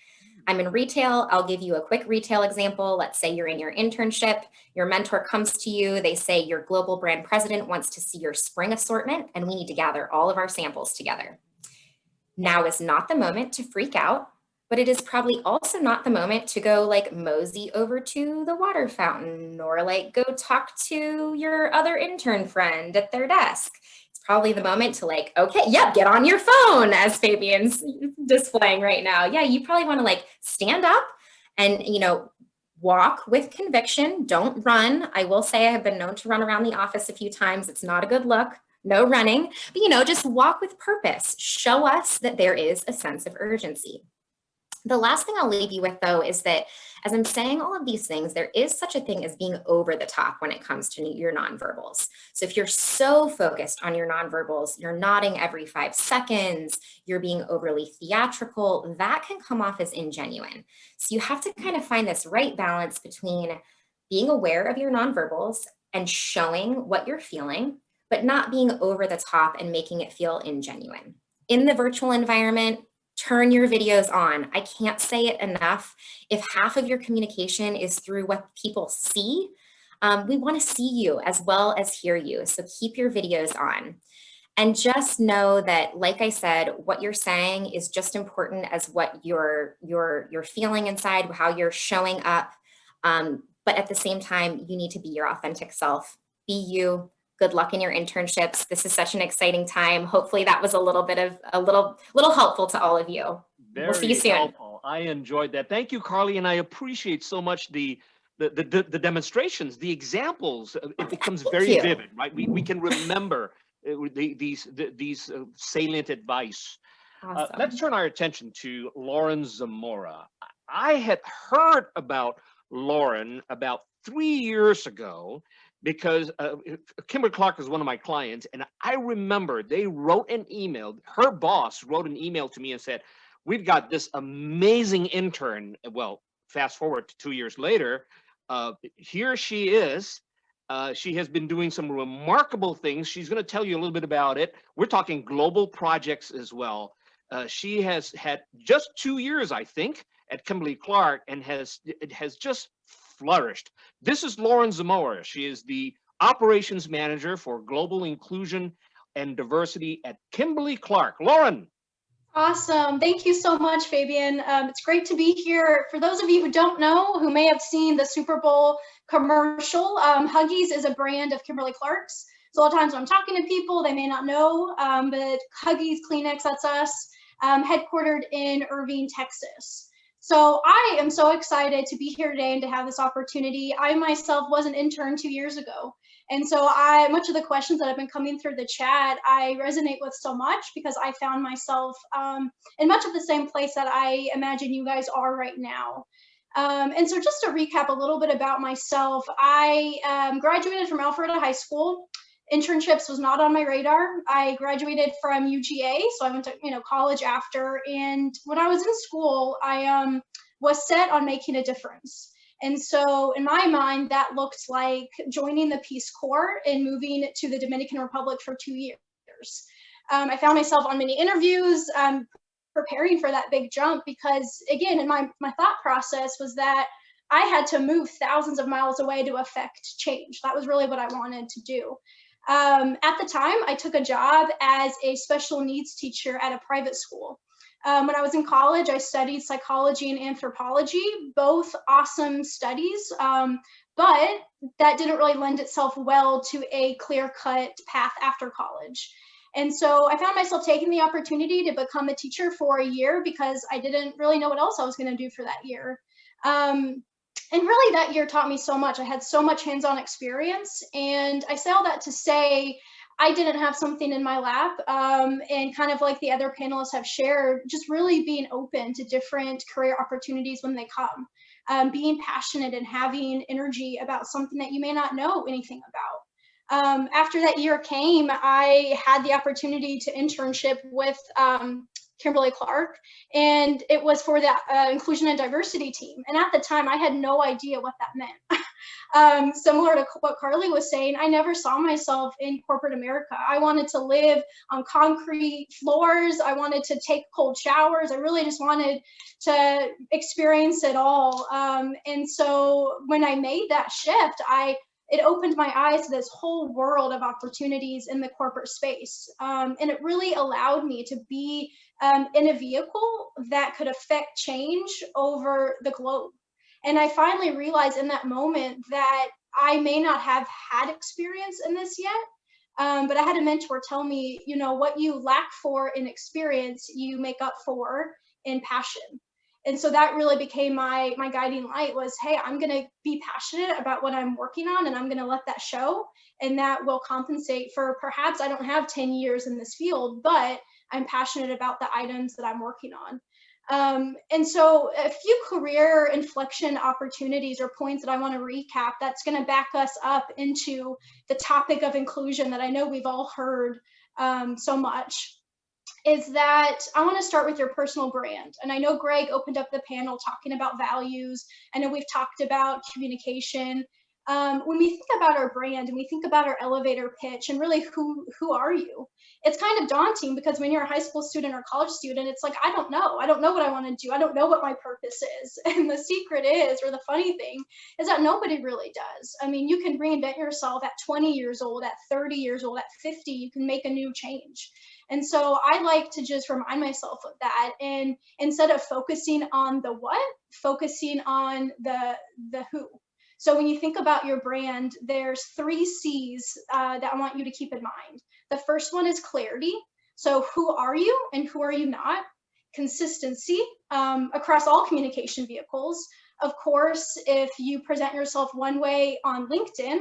I'm in retail. I'll give you a quick retail example. Let's say you're in your internship. Your mentor comes to you. They say your global brand president wants to see your spring assortment, and we need to gather all of our samples together. Now is not the moment to freak out, but it is probably also not the moment to go like mosey over to the water fountain or like go talk to your other intern friend at their desk. Probably the moment to like, okay, yep, get on your phone, as Fabian's displaying right now. Yeah, you probably want to like stand up and, walk with conviction. Don't run. I will say I have been known to run around the office a few times. It's not a good look. No running, but just walk with purpose. Show us that there is a sense of urgency. The last thing I'll leave you with, though, is that as I'm saying all of these things, there is such a thing as being over the top when it comes to your nonverbals. So if you're so focused on your nonverbals, you're nodding every 5 seconds, you're being overly theatrical, that can come off as ingenuine. So you have to kind of find this right balance between being aware of your nonverbals and showing what you're feeling, but not being over the top and making it feel ingenuine. In the virtual environment, turn your videos on. I can't say it enough. If half of your communication is through what people see, we want to see you as well as hear you. So keep your videos on. And just know that, like I said, what you're saying is just important as what you're feeling inside, how you're showing up. But at the same time, you need to be your authentic self. Be you. Good luck in your internships. This is such an exciting time. Hopefully that was a little helpful to all of you. We'll see you soon. Helpful. I enjoyed that. Thank you, Carly. And I appreciate so much the demonstrations, the examples. It becomes very vivid, right? We can remember these salient advice. Awesome. Let's turn our attention to Lauren Zamora. I had heard about Lauren about 3 years ago, because Kimberly-Clark is one of my clients, and I remember they wrote an email, her boss wrote an email to me and said, we've got this amazing intern. Well, fast forward to 2 years later, here she is. She has been doing some remarkable things. She's going to tell you a little bit about it. We're talking global projects as well. She has had just 2 years, I think, at Kimberly-Clark, and has just flourished. This is Lauren Zamora. She is the operations manager for global inclusion and diversity at Kimberly-Clark. Lauren. Awesome. Thank you so much, Fabian. It's great to be here. For those of you who don't know, who may have seen the Super Bowl commercial, Huggies is a brand of Kimberly-Clark's. So a lot of times when I'm talking to people, they may not know, but Huggies, Kleenex, that's us, headquartered in Irving, Texas. So I am so excited to be here today and to have this opportunity. I myself was an intern 2 years ago. And so much of the questions that have been coming through the chat, I resonate with so much, because I found myself in much of the same place that I imagine you guys are right now. And so just to recap a little bit about myself, I graduated from Alpharetta High School. Internships was not on my radar. I graduated from UGA, so I went to college after. And when I was in school, I was set on making a difference. And so in my mind, that looked like joining the Peace Corps and moving to the Dominican Republic for 2 years. I found myself on many interviews preparing for that big jump, because again, in my thought process was that I had to move thousands of miles away to affect change. That was really what I wanted to do. At the time, I took a job as a special needs teacher at a private school. When I was in college, I studied psychology and anthropology, both awesome studies, but that didn't really lend itself well to a clear-cut path after college. And so I found myself taking the opportunity to become a teacher for a year because I didn't really know what else I was going to do for that year. And really that year taught me so much. I had so much hands-on experience, and I say all that to say I didn't have something in my lap, and kind of like the other panelists have shared, just really being open to different career opportunities when they come, being passionate and having energy about something that you may not know anything about. After that year came, I had the opportunity to internship with Kimberly Clark, and it was for the inclusion and diversity team. And at the time, I had no idea what that meant. Similar to what Carly was saying, I never saw myself in corporate America. I wanted to live on concrete floors. I wanted to take cold showers. I really just wanted to experience it all. And so when I made that shift, it opened my eyes to this whole world of opportunities in the corporate space. And it really allowed me to be in a vehicle that could affect change over the globe. And I finally realized in that moment that I may not have had experience in this yet, but I had a mentor tell me, you know, what you lack for in experience, you make up for in passion. And so that really became my guiding light was, hey, I'm going to be passionate about what I'm working on, and I'm going to let that show, and that will compensate for perhaps I don't have 10 years in this field, but I'm passionate about the items that I'm working on. And so a few career inflection opportunities or points that I want to recap that's going to back us up into the topic of inclusion that I know we've all heard so much. Is that I want to start with your personal brand. And I know Greg opened up the panel talking about values. I know we've talked about communication. When we think about our brand and we think about our elevator pitch and really who are you? It's kind of daunting because when you're a high school student or college student, it's like, I don't know what I want to do. I don't know what my purpose is. And the secret is, or the funny thing is that nobody really does. I mean, you can reinvent yourself at 20 years old, at 30 years old, at 50, you can make a new change. And so I like to just remind myself of that. And instead of focusing on the what, focusing on the who. So when you think about your brand, there's 3 C's that I want you to keep in mind. The first one is clarity. So who are you and who are you not? Consistency across all communication vehicles. Of course, if you present yourself one way on LinkedIn,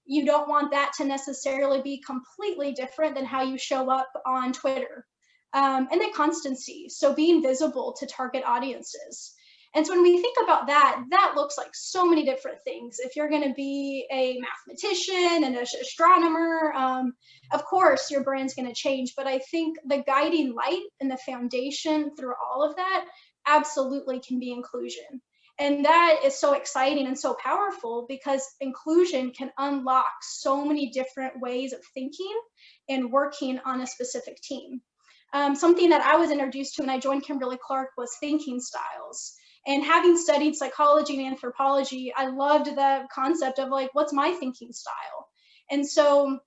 you don't want that to necessarily be completely different than how you show up on Twitter. And then constancy, so being visible to target audiences. And so when we think about that, that looks like so many different things. If you're going to be a mathematician and an astronomer, of course, your brand's going to change. But I think the guiding light and the foundation through all of that absolutely can be inclusion. And that is so exciting and so powerful because inclusion can unlock so many different ways of thinking and working on a specific team. Something that I was introduced to when I joined Kimberly Clark was thinking styles. And having studied psychology and anthropology, I loved the concept of like, what's my thinking style? And so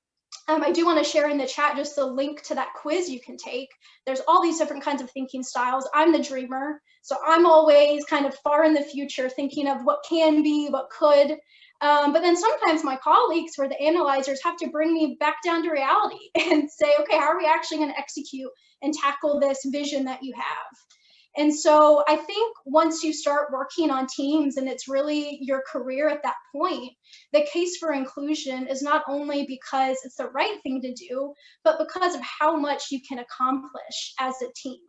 I do want to share in the chat just the link to that quiz you can take. There's all these different kinds of thinking styles. I'm the dreamer. So I'm always kind of far in the future thinking of what can be, what could. But then sometimes my colleagues or the analyzers have to bring me back down to reality and say, okay, how are we actually going to execute and tackle this vision that you have? And so I think once you start working on teams and it's really your career at that point, the case for inclusion is not only because it's the right thing to do, but because of how much you can accomplish as a team.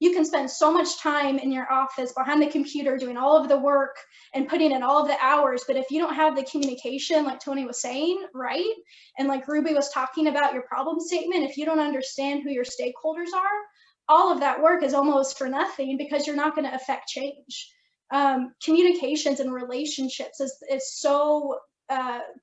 You can spend so much time in your office behind the computer doing all of the work and putting in all of the hours, but if you don't have the communication, like Tony was saying, right? And like Ruby was talking about your problem statement, if you don't understand who your stakeholders are, all of that work is almost for nothing because you're not going to affect change. Communications and relationships is so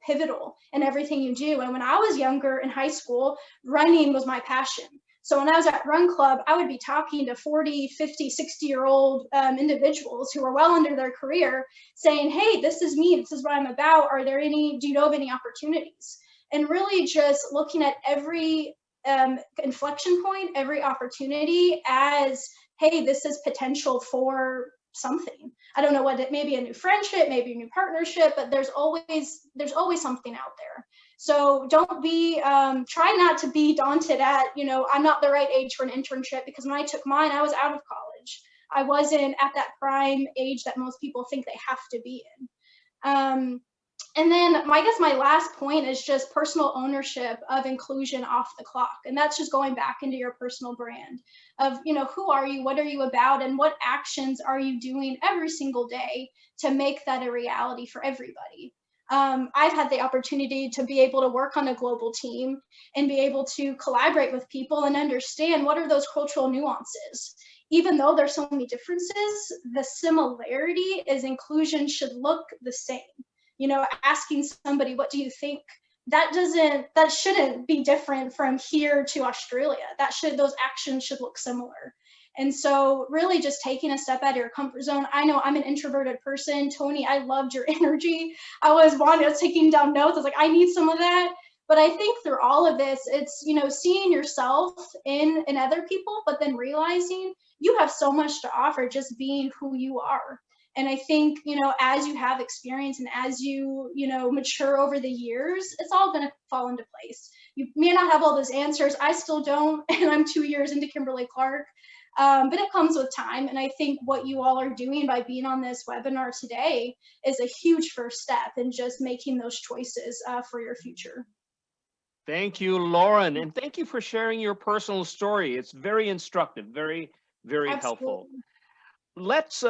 pivotal in everything you do. And when I was younger in high school, running was my passion. So when I was at Run Club, I would be talking to 40, 50, 60-year-old individuals who are well under their career saying, hey, this is me, this is what I'm about. Do you know of any opportunities? And really just looking at every inflection point, every opportunity as, hey, this is potential for something. I don't know what it may be, a new friendship, maybe a new partnership, but there's always something out there. So don't be, try not to be daunted at, I'm not the right age for an internship, because when I took mine, I was out of college. I wasn't at that prime age that most people think they have to be in. And then I guess my last point is just personal ownership of inclusion off the clock. And that's just going back into your personal brand of, who are you, what are you about, and what actions are you doing every single day to make that a reality for everybody. I've had the opportunity to be able to work on a global team and be able to collaborate with people and understand what are those cultural nuances. Even though there's so many differences, the similarity is inclusion should look the same. Asking somebody, what do you think? That shouldn't be different from here to Australia. Those actions should look similar. And so really just taking a step out of your comfort zone. I know I'm an introverted person. Tony, I loved your energy. I was taking down notes. I was like, I need some of that. But I think through all of this, it's, seeing yourself in other people, but then realizing you have so much to offer just being who you are. And I think, as you have experience and as you, mature over the years, it's all going to fall into place. You may not have all those answers. I still don't, and I'm 2 years into Kimberly-Clark, but it comes with time. And I think what you all are doing by being on this webinar today is a huge first step in just making those choices for your future. Thank you, Lauren, and thank you for sharing your personal story. It's very instructive, very, very helpful. Let's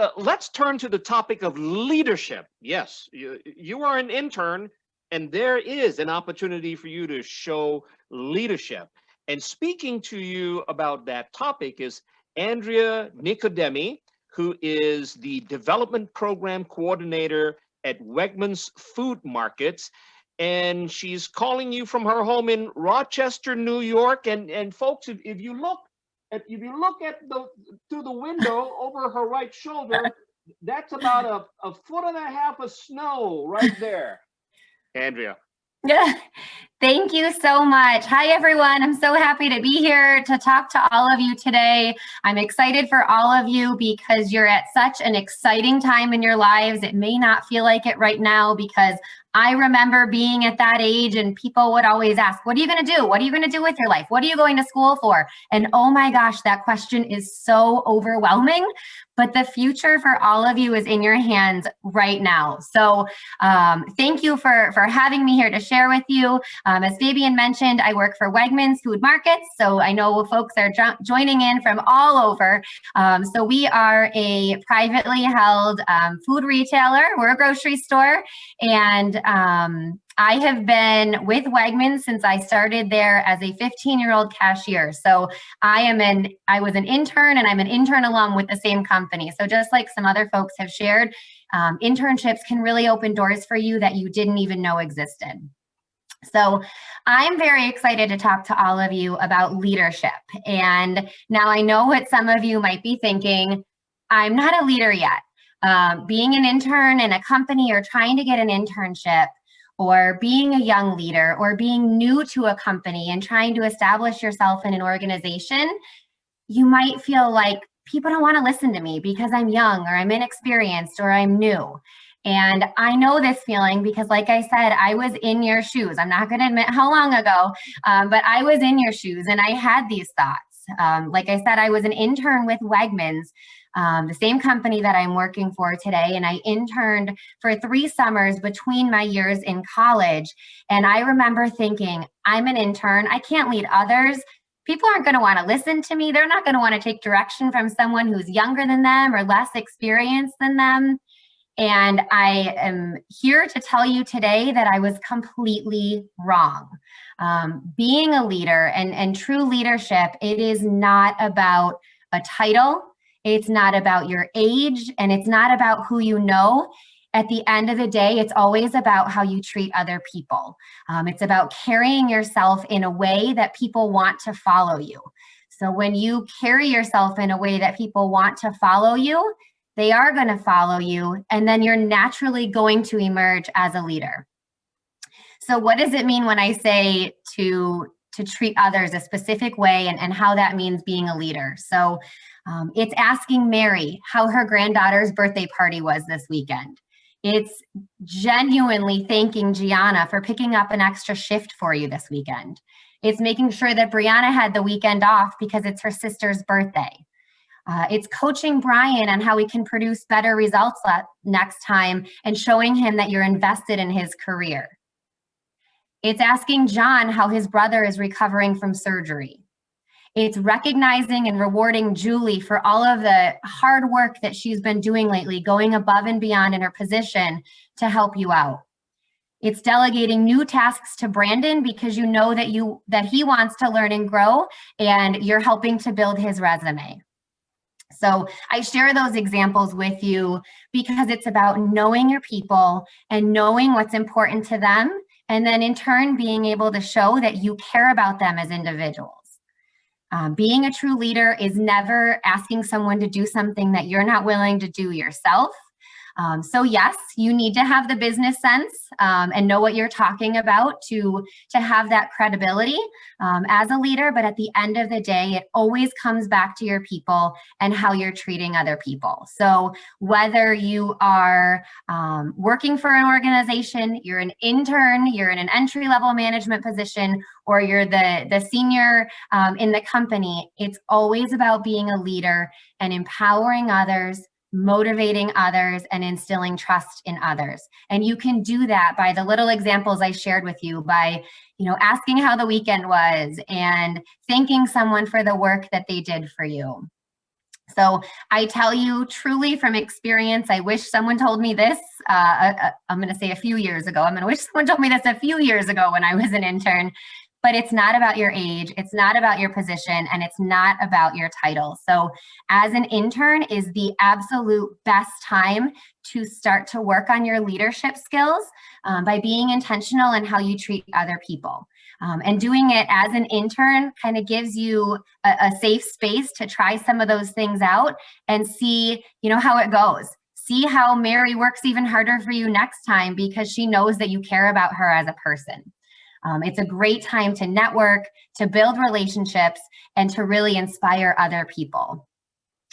turn to the topic of leadership. Yes, you are an intern, and there is an opportunity for you to show leadership. And speaking to you about that topic is Andrea Nicodemi, who is the Development Program Coordinator at Wegmans Food Markets. And she's calling you from her home in Rochester, New York. And folks, if you look through the window over her right shoulder, that's about a foot and a half of snow right there. Andrea. Yeah, thank you so much. Hi, everyone. I'm so happy to be here to talk to all of you today. I'm excited for all of you because you're at such an exciting time in your lives. It may not feel like it right now because I remember being at that age and people would always ask, what are you going to do? What are you going to do with your life? What are you going to school for? And oh my gosh, that question is so overwhelming, but the future for all of you is in your hands right now. So thank you for having me here to share with you. As Fabian mentioned, I work for Wegmans Food Markets. So I know folks are joining in from all over. So we are a privately held food retailer. We're a grocery store, and I have been with Wegmans since I started there as a 15-year-old cashier. So I was an intern, and I'm an intern alum with the same company. So just like some other folks have shared, internships can really open doors for you that you didn't even know existed. So I'm very excited to talk to all of you about leadership. And now I know what some of you might be thinking, I'm not a leader yet. Being an intern in a company or trying to get an internship, or being a young leader, or being new to a company and trying to establish yourself in an organization, you might feel like people don't want to listen to me because I'm young, or I'm inexperienced, or I'm new. And I know this feeling because, like I said, I was in your shoes. I'm not going to admit how long ago, but I was in your shoes and I had these thoughts. Like I said, I was an intern with Wegmans, the same company that I'm working for today. And I interned for 3 summers between my years in college. And I remember thinking, I'm an intern. I can't lead others. People aren't going to want to listen to me. They're not going to want to take direction from someone who's younger than them or less experienced than them. And I am here to tell you today that I was completely wrong. Being a leader and true leadership, it is not about a title. It's not about your age, and it's not about who you know. At the end of the day, it's always about how you treat other people. It's about carrying yourself in a way that people want to follow you. So when you carry yourself in a way that people want to follow you, they are going to follow you, and then you're naturally going to emerge as a leader. So what does it mean when I say to to treat others a specific way and how that means being a leader. So it's asking Mary how her granddaughter's birthday party was this weekend. It's genuinely thanking Gianna for picking up an extra shift for you this weekend. It's making sure that Brianna had the weekend off because it's her sister's birthday. It's coaching Brian on how he can produce better results next time and showing him that you're invested in his career. It's asking John how his brother is recovering from surgery. It's recognizing and rewarding Julie for all of the hard work that she's been doing lately, going above and beyond in her position to help you out. It's delegating new tasks to Brandon because you know that he wants to learn and grow, and you're helping to build his resume. So I share those examples with you because it's about knowing your people and knowing what's important to them, and then in turn being able to show that you care about them as individuals. Being a true leader is never asking someone to do something that you're not willing to do yourself. So yes, you need to have the business sense and know what you're talking about to have that credibility as a leader. But at the end of the day, it always comes back to your people and how you're treating other people. So whether you are working for an organization, you're an intern, you're in an entry-level management position, or you're the senior in the company, it's always about being a leader and empowering others, motivating others, and instilling trust in others. And you can do that by the little examples I shared with you, by asking how the weekend was and thanking someone for the work that they did for you. So I tell you truly from experience, I wish someone told me this, I'm going to say a few years ago. I'm going to wish someone told me this a few years ago when I was an intern. But it's not about your age, it's not about your position, and it's not about your title. So as an intern is the absolute best time to start to work on your leadership skills by being intentional in how you treat other people. And doing it as an intern kind of gives you a safe space to try some of those things out and see, how it goes. See how Mary works even harder for you next time because she knows that you care about her as a person. It's a great time to network, to build relationships, and to really inspire other people.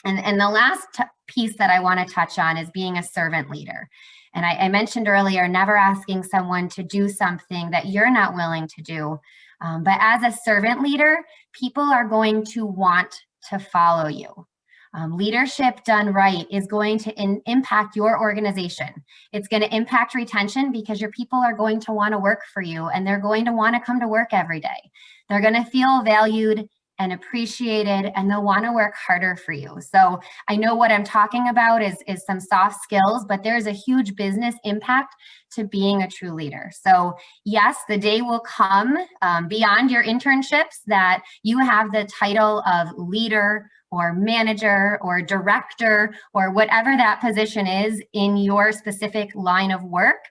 And the last piece that I want to touch on is being a servant leader. And I mentioned earlier, never asking someone to do something that you're not willing to do. But as a servant leader, people are going to want to follow you. Leadership done right is going to impact your organization. It's going to impact retention because your people are going to want to work for you and they're going to want to come to work every day. They're going to feel valued and appreciated, and they'll want to work harder for you. So I know what I'm talking about is some soft skills, but there's a huge business impact to being a true leader. So yes, the day will come beyond your internships that you have the title of leader or manager or director or whatever that position is in your specific line of work.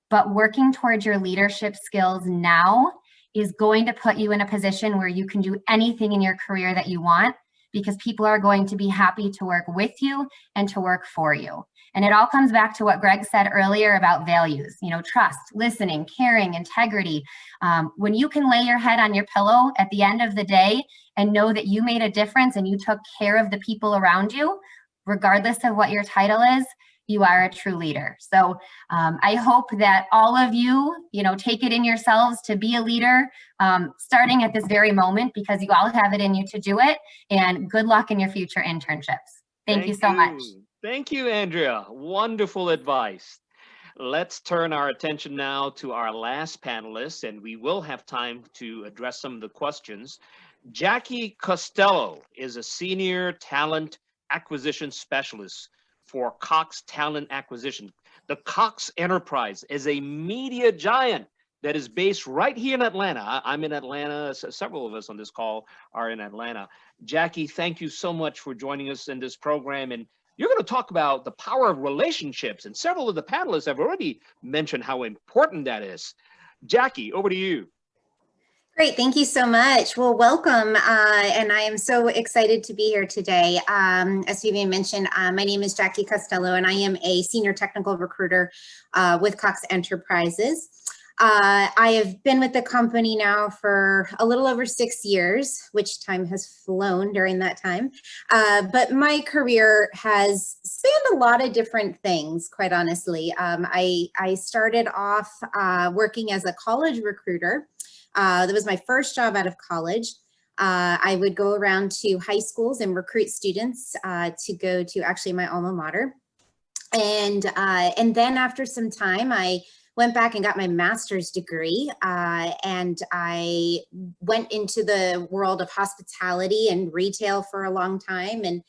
But working towards your leadership skills now is going to put you in a position where you can do anything in your career that you want because people are going to be happy to work with you and to work for you. And it all comes back to what Greg said earlier about values, trust, listening, caring, integrity. When you can lay your head on your pillow at the end of the day and know that you made a difference and you took care of the people around you, regardless of what your title is, you are a true leader. So I hope that all of you, take it in yourselves to be a leader, starting at this very moment, because you all have it in you to do it. And good luck in your future internships. Thank you so much. Thank you, Andrea. Wonderful advice. Let's turn our attention now to our last panelist, and we will have time to address some of the questions. Jackie Costello is a senior talent acquisition specialist for Cox Talent Acquisition. The Cox Enterprise is a media giant that is based right here in Atlanta. I'm in Atlanta. Several of us on this call are in Atlanta. Jackie, thank you so much for joining us in this program. And you're going to talk about the power of relationships. And several of the panelists have already mentioned how important that is. Jackie, over to you. Great, thank you so much. Well, welcome, and I am so excited to be here today. As Vivian mentioned, my name is Jackie Costello, and I am a senior technical recruiter with Cox Enterprises. I have been with the company now for a little over 6 years, which time has flown during that time. But my career has spanned a lot of different things, quite honestly. I started off working as a college recruiter. That was my first job out of college. I would go around to high schools and recruit students to go to actually my alma mater. And then after some time, I went back and got my master's degree, and I went into the world of hospitality and retail for a long time. And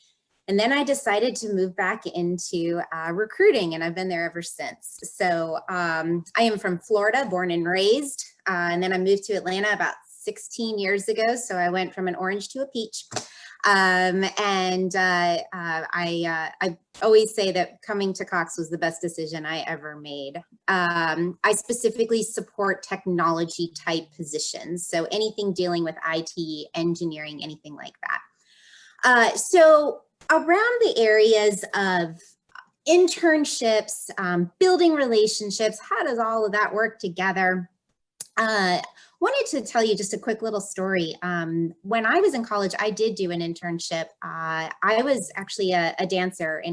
then I decided to move back into recruiting, and I've been there ever since. So I am from Florida, born and raised, and then I moved to Atlanta about 16 years ago. So I went from an orange to a peach. I always say that coming to Cox was the best decision I ever made. I specifically support technology type positions. So anything dealing with IT, engineering, anything like that. So around the areas of internships, building relationships, how does all of that work together? Wanted to tell you just a quick little story. When I was in college, I did do an internship. I was actually a dancer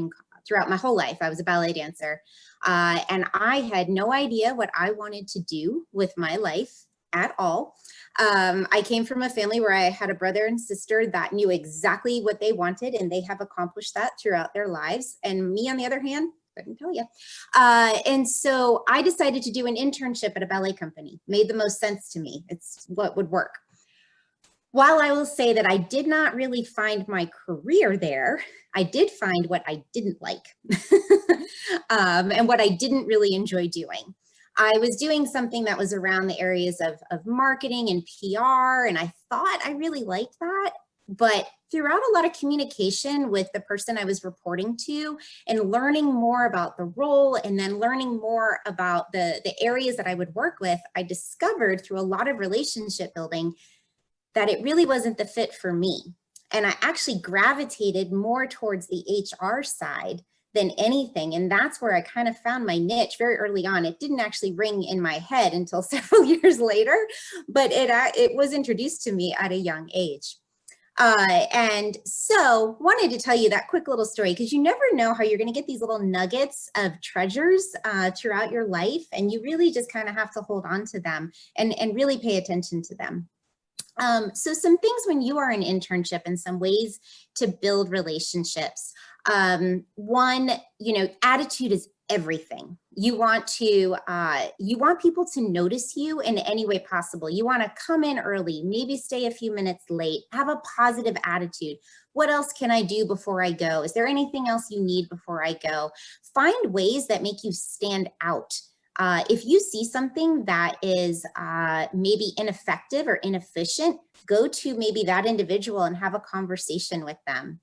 throughout my whole life. I was a ballet dancer. And I had no idea what I wanted to do with my life at all. I came from a family where I had a brother and sister that knew exactly what they wanted, and they have accomplished that throughout their lives. And me, on the other hand, couldn't tell you. And so I decided to do an internship at a ballet company. Made the most sense to me. It's what would work. While I will say that I did not really find my career there, I did find what I didn't like and what I didn't really enjoy doing. I was doing something that was around the areas of marketing and PR, and I thought I really liked that. But throughout a lot of communication with the person I was reporting to and learning more about the role and then learning more about the areas that I would work with, I discovered through a lot of relationship building that it really wasn't the fit for me. And I actually gravitated more towards the HR side than anything. And that's where I kind of found my niche very early on. It didn't actually ring in my head until several years later, but it was introduced to me at a young age. And so wanted to tell you that quick little story, because you never know how you're going to get these little nuggets of treasures throughout your life. And you really just kind of have to hold on to them and really pay attention to them. So some things when you are in internship and some ways to build relationships. One, attitude is everything. You want people to notice you in any way possible. You want to come in early, maybe stay a few minutes late, have a positive attitude. What else can I do before I go? Is there anything else you need before I go? Find ways that make you stand out. If you see something that is maybe ineffective or inefficient, go to maybe that individual and have a conversation with them.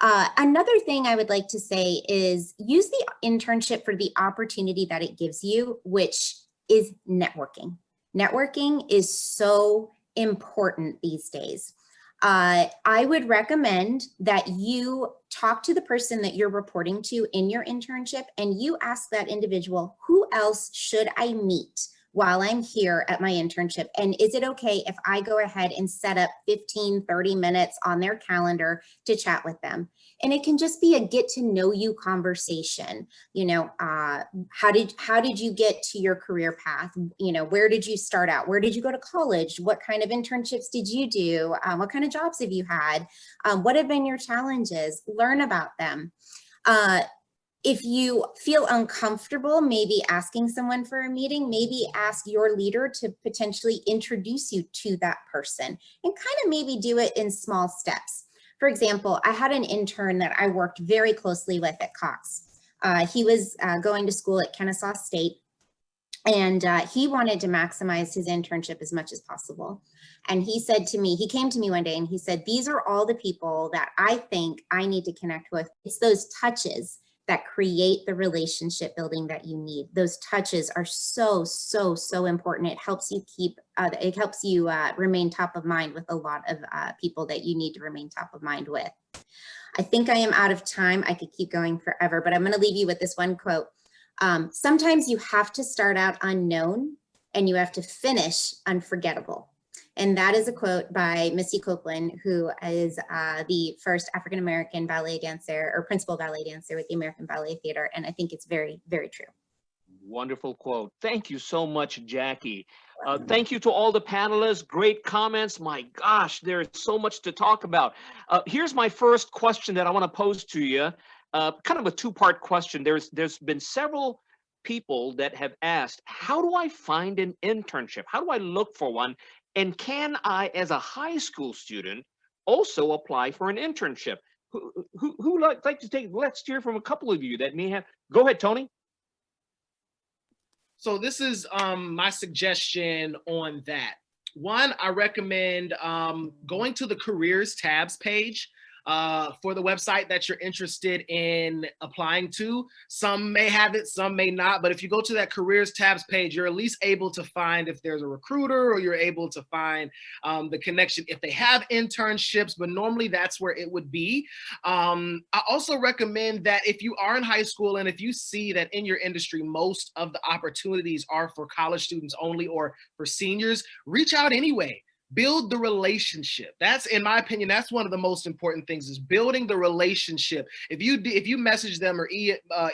Another thing I would like to say is use the internship for the opportunity that it gives you, which is networking. Networking is so important these days. I would recommend that you talk to the person that you're reporting to in your internship and you ask that individual, who else should I meet while I'm here at my internship? And is it okay if I go ahead and set up 15, 30 minutes on their calendar to chat with them? And it can just be a get to know you conversation. How did you get to your career path? Where did you start out? Where did you go to college? What kind of internships did you do? What kind of jobs have you had? What have been your challenges? Learn about them. If you feel uncomfortable, maybe asking someone for a meeting, maybe ask your leader to potentially introduce you to that person and kind of maybe do it in small steps. For example, I had an intern that I worked very closely with at Cox. He was going to school at Kennesaw State, and he wanted to maximize his internship as much as possible. And he said to me, he came to me one day and he said, these are all the people that I think I need to connect with. It's those touches that create the relationship building that you need. Those touches are so, so, so important. It helps you remain top of mind with a lot of people that you need to remain top of mind with. I think I am out of time. I could keep going forever, but I'm gonna leave you with this one quote. Sometimes you have to start out unknown and you have to finish unforgettable. And that is a quote by Missy Copeland, who is the first African-American ballet dancer or principal ballet dancer with the American Ballet Theater. And I think it's very, very true. Wonderful quote. Thank you so much, Jackie. Thank you to all the panelists. Great comments. My gosh, there is so much to talk about. Here's my first question that I want to pose to you. Kind of a two-part question. There's been several people that have asked, how do I find an internship? How do I look for one? And can I, as a high school student, also apply for an internship? Who like to take? Let's hear from a couple of you that may have. Go ahead, Tony. So this is my suggestion on that. One, I recommend going to the careers tabs page for the website that you're interested in applying to. Some may have it, some may not, but if you go to that careers tabs page, you're at least able to find if there's a recruiter, or you're able to find the connection if they have internships, but normally that's where it would be. I also recommend that if you are in high school and if you see that in your industry, most of the opportunities are for college students only or for seniors, reach out anyway. Build the relationship. That's, in my opinion, that's one of the most important things, is building the relationship. If you message them or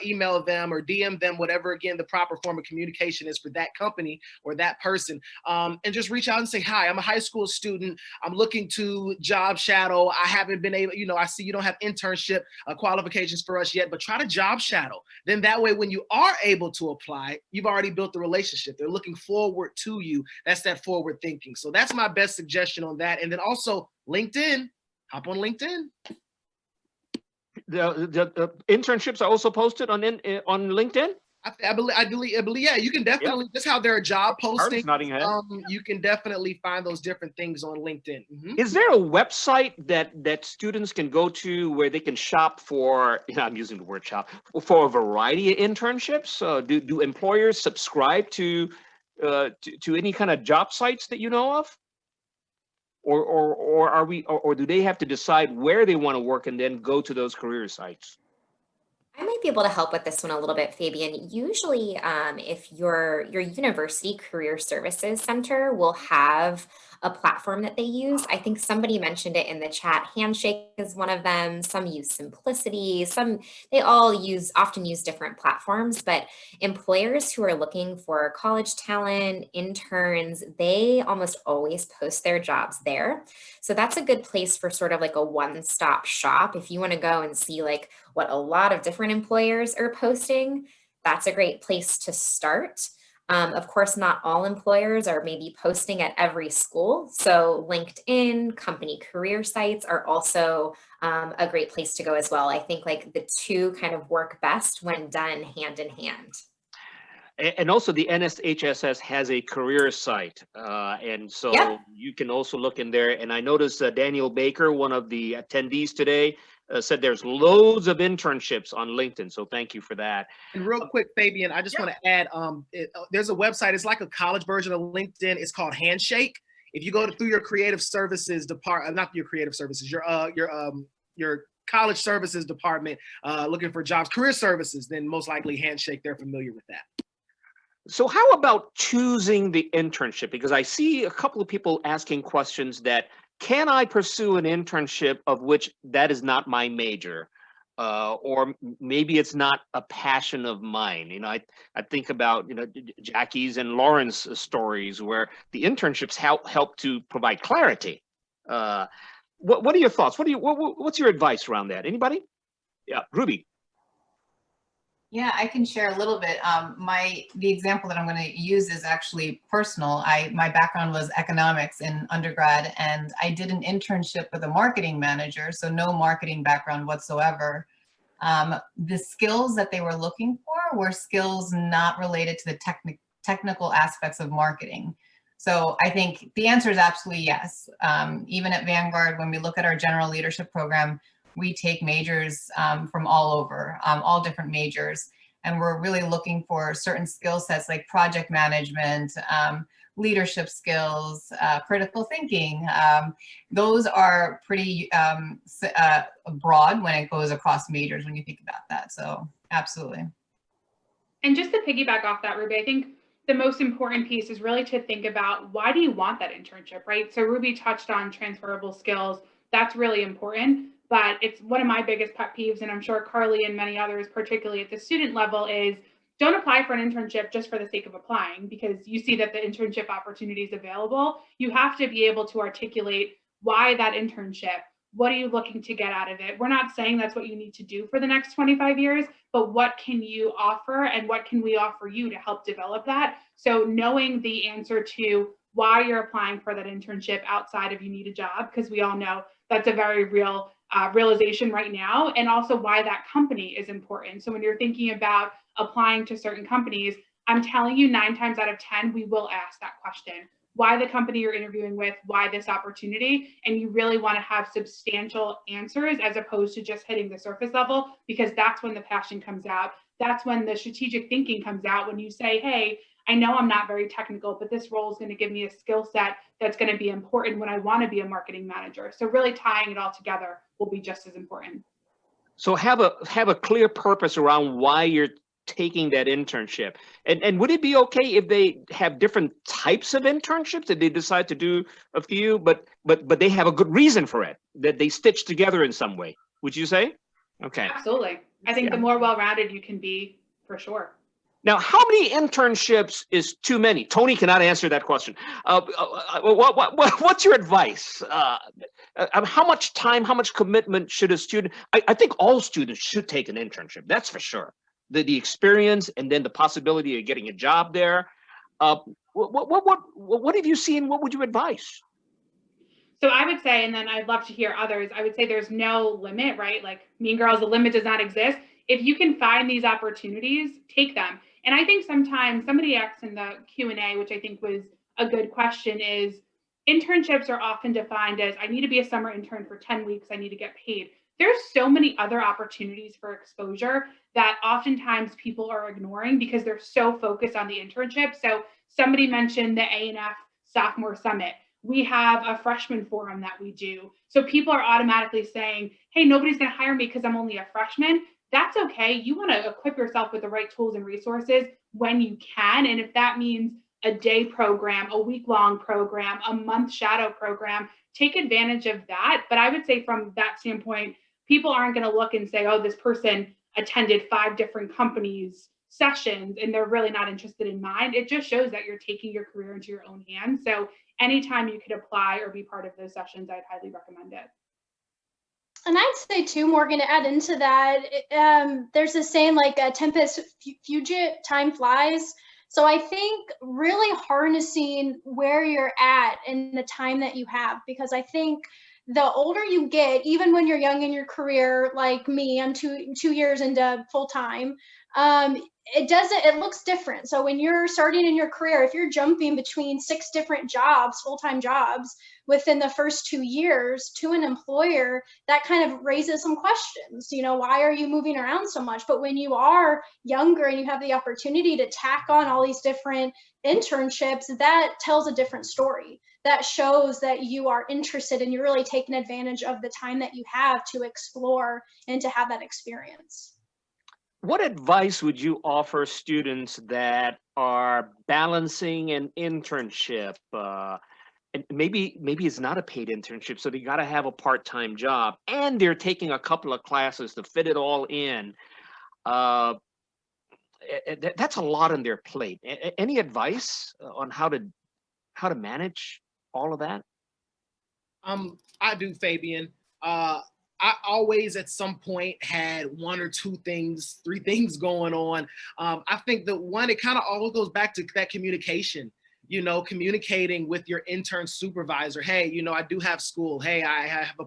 email them or DM them, whatever, again, the proper form of communication is for that company or that person, and just reach out and say, hi, I'm a high school student. I'm looking to job shadow. I haven't been able, I see you don't have internship qualifications for us yet, but try to job shadow. Then that way, when you are able to apply, you've already built the relationship. They're looking forward to you. That's that forward thinking. So that's my best suggestion on that. And then also LinkedIn, hop on LinkedIn. The internships are also posted on LinkedIn? I believe, yeah, you can definitely, just how there are job postings, you can definitely find those different things on LinkedIn. Is there a website that students can go to where they can shop for, I'm using the word shop, for a variety of internships? Do employers subscribe to any kind of job sites that you know of? Or do they have to decide where they want to work and then go to those career sites? I might be able to help with this one a little bit, Fabian. Usually, if your university career services center will have a platform that they use. I think somebody mentioned it in the chat. Handshake is one of them. Some use Simplicity. They all often use different platforms, but employers who are looking for college talent, interns, they almost always post their jobs there. So that's a good place for sort of like a one-stop shop. If you want to go and see like what a lot of different employers are posting, that's a great place to start. Of course, not all employers are maybe posting at every school. So LinkedIn, company career sites are also a great place to go as well. I think like the two kind of work best when done hand in hand. And also the NSHSS has a career site. And so you can also look in there. And I noticed Daniel Baker, one of the attendees today, said there's loads of internships on LinkedIn. So thank you for that. And real quick, Fabian, I just want to add, there's a website, it's like a college version of LinkedIn. It's called Handshake. If you go through your creative services department, not your creative services, your college services department, looking for jobs, career services, then most likely Handshake, they're familiar with that. So how about choosing the internship? Because I see a couple of people asking questions that, can I pursue an internship of which that is not my major? Or maybe it's not a passion of mine. I think about, Jackie's and Lauren's stories where the internships help to provide clarity. What are your thoughts? What's your advice around that? Anybody? Yeah, Ruby. Yeah, I can share a little bit. The example that I'm going to use is actually personal. My background was economics in undergrad, and I did an internship with a marketing manager, so no marketing background whatsoever. The skills that they were looking for were skills not related to the technical aspects of marketing. So I think the answer is absolutely yes. Even at Vanguard, when we look at our general leadership program, we take majors from all over, all different majors. And we're really looking for certain skill sets like project management, leadership skills, critical thinking. Those are pretty broad when it goes across majors when you think about that. So absolutely. And just to piggyback off that, Ruby, I think the most important piece is really to think about, why do you want that internship, right? So Ruby touched on transferable skills. That's really important, but it's one of my biggest pet peeves, and I'm sure Carly and many others, particularly at the student level, is don't apply for an internship just for the sake of applying because you see that the internship opportunity is available. You have to be able to articulate why that internship. What are you looking to get out of it? We're not saying that's what you need to do for the next 25 years, but what can you offer and what can we offer you to help develop that? So knowing the answer to why you're applying for that internship outside of you need a job, because we all know that's a very real realization right now, and also why that company is important. So when you're thinking about applying to certain companies, I'm telling you 9 times out of 10, we will ask that question. Why the company you're interviewing with, why this opportunity, and you really want to have substantial answers as opposed to just hitting the surface level, because that's when the passion comes out. That's when the strategic thinking comes out, when you say, hey, I know I'm not very technical, but this role is going to give me a skill set that's going to be important when I want to be a marketing manager. So really tying it all together will be just as important. So have a clear purpose around why you're taking that internship. And would it be okay if they have different types of internships, that they decide to do a few, but they have a good reason for it, that they stitch together in some way? Would you say? Okay. Absolutely. I think the more well-rounded you can be, for sure. Now, how many internships is too many? Tony cannot answer that question. What's your advice? How much time, how much commitment should a student? I think all students should take an internship. That's for sure. The experience, and then the possibility of getting a job there. What have you seen? What would you advise? So I would say, and then I'd love to hear others, I would say there's no limit, right? Like Mean Girls, the limit does not exist. If you can find these opportunities, take them. And I think sometimes somebody asked in the Q&A, which I think was a good question, is internships are often defined as, I need to be a summer intern for 10 weeks, I need to get paid. There's so many other opportunities for exposure that oftentimes people are ignoring because they're so focused on the internship. So somebody mentioned the A&F Sophomore Summit. We have a freshman forum that we do. So people are automatically saying, hey, nobody's going to hire me because I'm only a freshman. That's okay. You want to equip yourself with the right tools and resources when you can. And if that means a day program, a week-long program, a month shadow program, take advantage of that. But I would say from that standpoint, people aren't going to look and say, oh, this person attended 5 different companies' sessions and they're really not interested in mine. It just shows that you're taking your career into your own hands. So anytime you could apply or be part of those sessions, I'd highly recommend it. And I'd say too, Morgan, to add into that, there's this saying like tempest fugit, time flies. So I think really harnessing where you're at and the time that you have, because I think the older you get, even when you're young in your career, like me, I'm two years into full time, it looks different. So when you're starting in your career, if you're jumping between 6 different jobs, full-time jobs, within the first 2 years to an employer, that kind of raises some questions. You know, why are you moving around so much? But when you are younger and you have the opportunity to tack on all these different internships, that tells a different story. That shows that you are interested and you're really taking advantage of the time that you have to explore and to have that experience. What advice would you offer students that are balancing an internship? And maybe it's not a paid internship, so they got to have a part-time job, and they're taking a couple of classes to fit it all in. That's a lot on their plate. Any advice on how to manage all of that? I do, Fabian. I always at some point had 1 or 2 things, 3 things going on. I think that one, it kind of all goes back to that communication. You know, communicating with your intern supervisor. Hey, you know, I do have school. Hey, I have a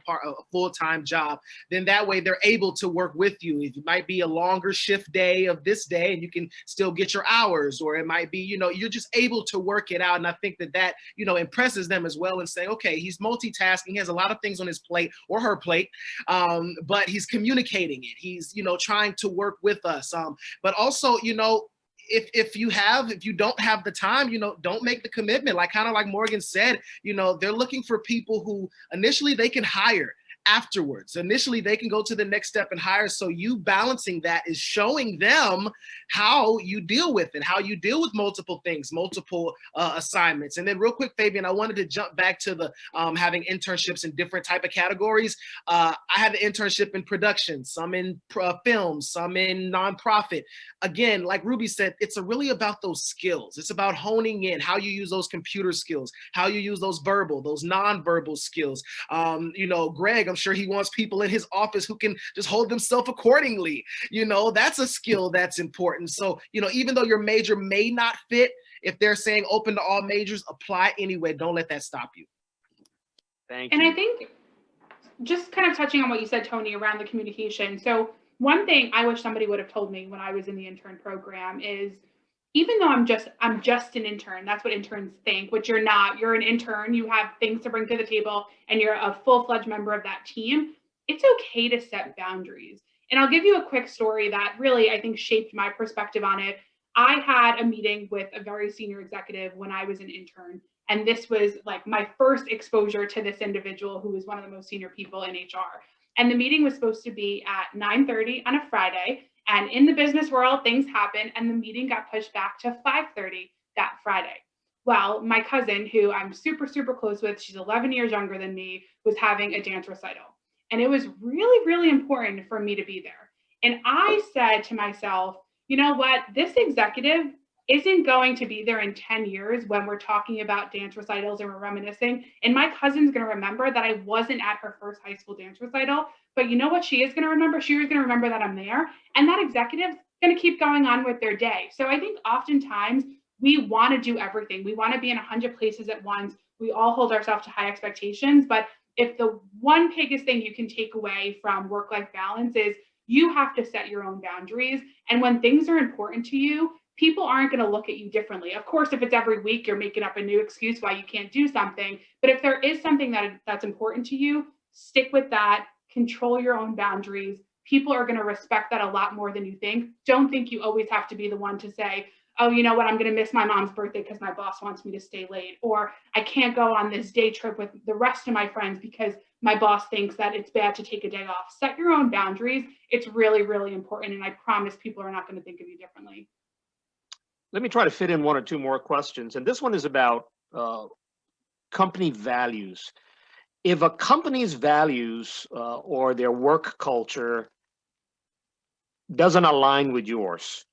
full-time job. Then that way they're able to work with you. It might be a longer shift day of this day and you can still get your hours, or it might be, you know, you're just able to work it out. And I think that, you know, impresses them as well and say, okay, he's multitasking. He has a lot of things on his plate or her plate, but he's communicating it. He's, you know, trying to work with us. But also, you know, if you don't have the time, you know, don't make the commitment. Like kind of like Morgan said, you know, they're looking for people who initially they can hire. afterwards. Initially, they can go to the next step and hire. So you balancing that is showing them how you deal with it, how you deal with multiple things, multiple assignments. And then real quick, Fabian, I wanted to jump back to the having internships in different type of categories. I had an internship in production, some in film, some in nonprofit. Again, like Ruby said, it's really about those skills. It's about honing in how you use those computer skills, how you use those verbal, those nonverbal skills. You know, Greg, I'm sure he wants people in his office who can just hold themselves accordingly. You know, that's a skill that's important. So, you know, even though your major may not fit, if they're saying open to all majors, apply anyway. Don't let that stop you. Thank you. And I think just kind of touching on what you said, Tony, around the communication. So one thing I wish somebody would have told me when I was in the intern program is, even though I'm just an intern, that's what interns think, which you're not. You're an intern, you have things to bring to the table, and you're a full-fledged member of that team. It's okay to set boundaries. And I'll give you a quick story that really, I think, shaped my perspective on it. I had a meeting with a very senior executive when I was an intern. And this was like my first exposure to this individual who was one of the most senior people in HR. And the meeting was supposed to be at 9:30 on a Friday. And in the business world, things happen, and the meeting got pushed back to 5:30 that Friday. Well, my cousin, who I'm super, super close with, she's 11 years younger than me, was having a dance recital. And it was really, really important for me to be there. And I said to myself, you know what, this executive isn't going to be there in 10 years when we're talking about dance recitals and we're reminiscing. And my cousin's going to remember that I wasn't at her first high school dance recital. But you know what she is going to remember? She is going to remember that I'm there. And that executive's going to keep going on with their day. So I think oftentimes we want to do everything. We want to be in 100 places at once. We all hold ourselves to high expectations. But if the one biggest thing you can take away from work-life balance is you have to set your own boundaries. And when things are important to you, people aren't going to look at you differently. Of course, if it's every week, you're making up a new excuse why you can't do something. But if there is something that's important to you, stick with that. Control your own boundaries. People are going to respect that a lot more than you think. Don't think you always have to be the one to say, oh, you know what, I'm going to miss my mom's birthday because my boss wants me to stay late. Or I can't go on this day trip with the rest of my friends because my boss thinks that it's bad to take a day off. Set your own boundaries. It's really, really important. And I promise people are not going to think of you differently. Let me try to fit in one or two more questions. And this one is about company values. If a company's values or their work culture doesn't align with yours,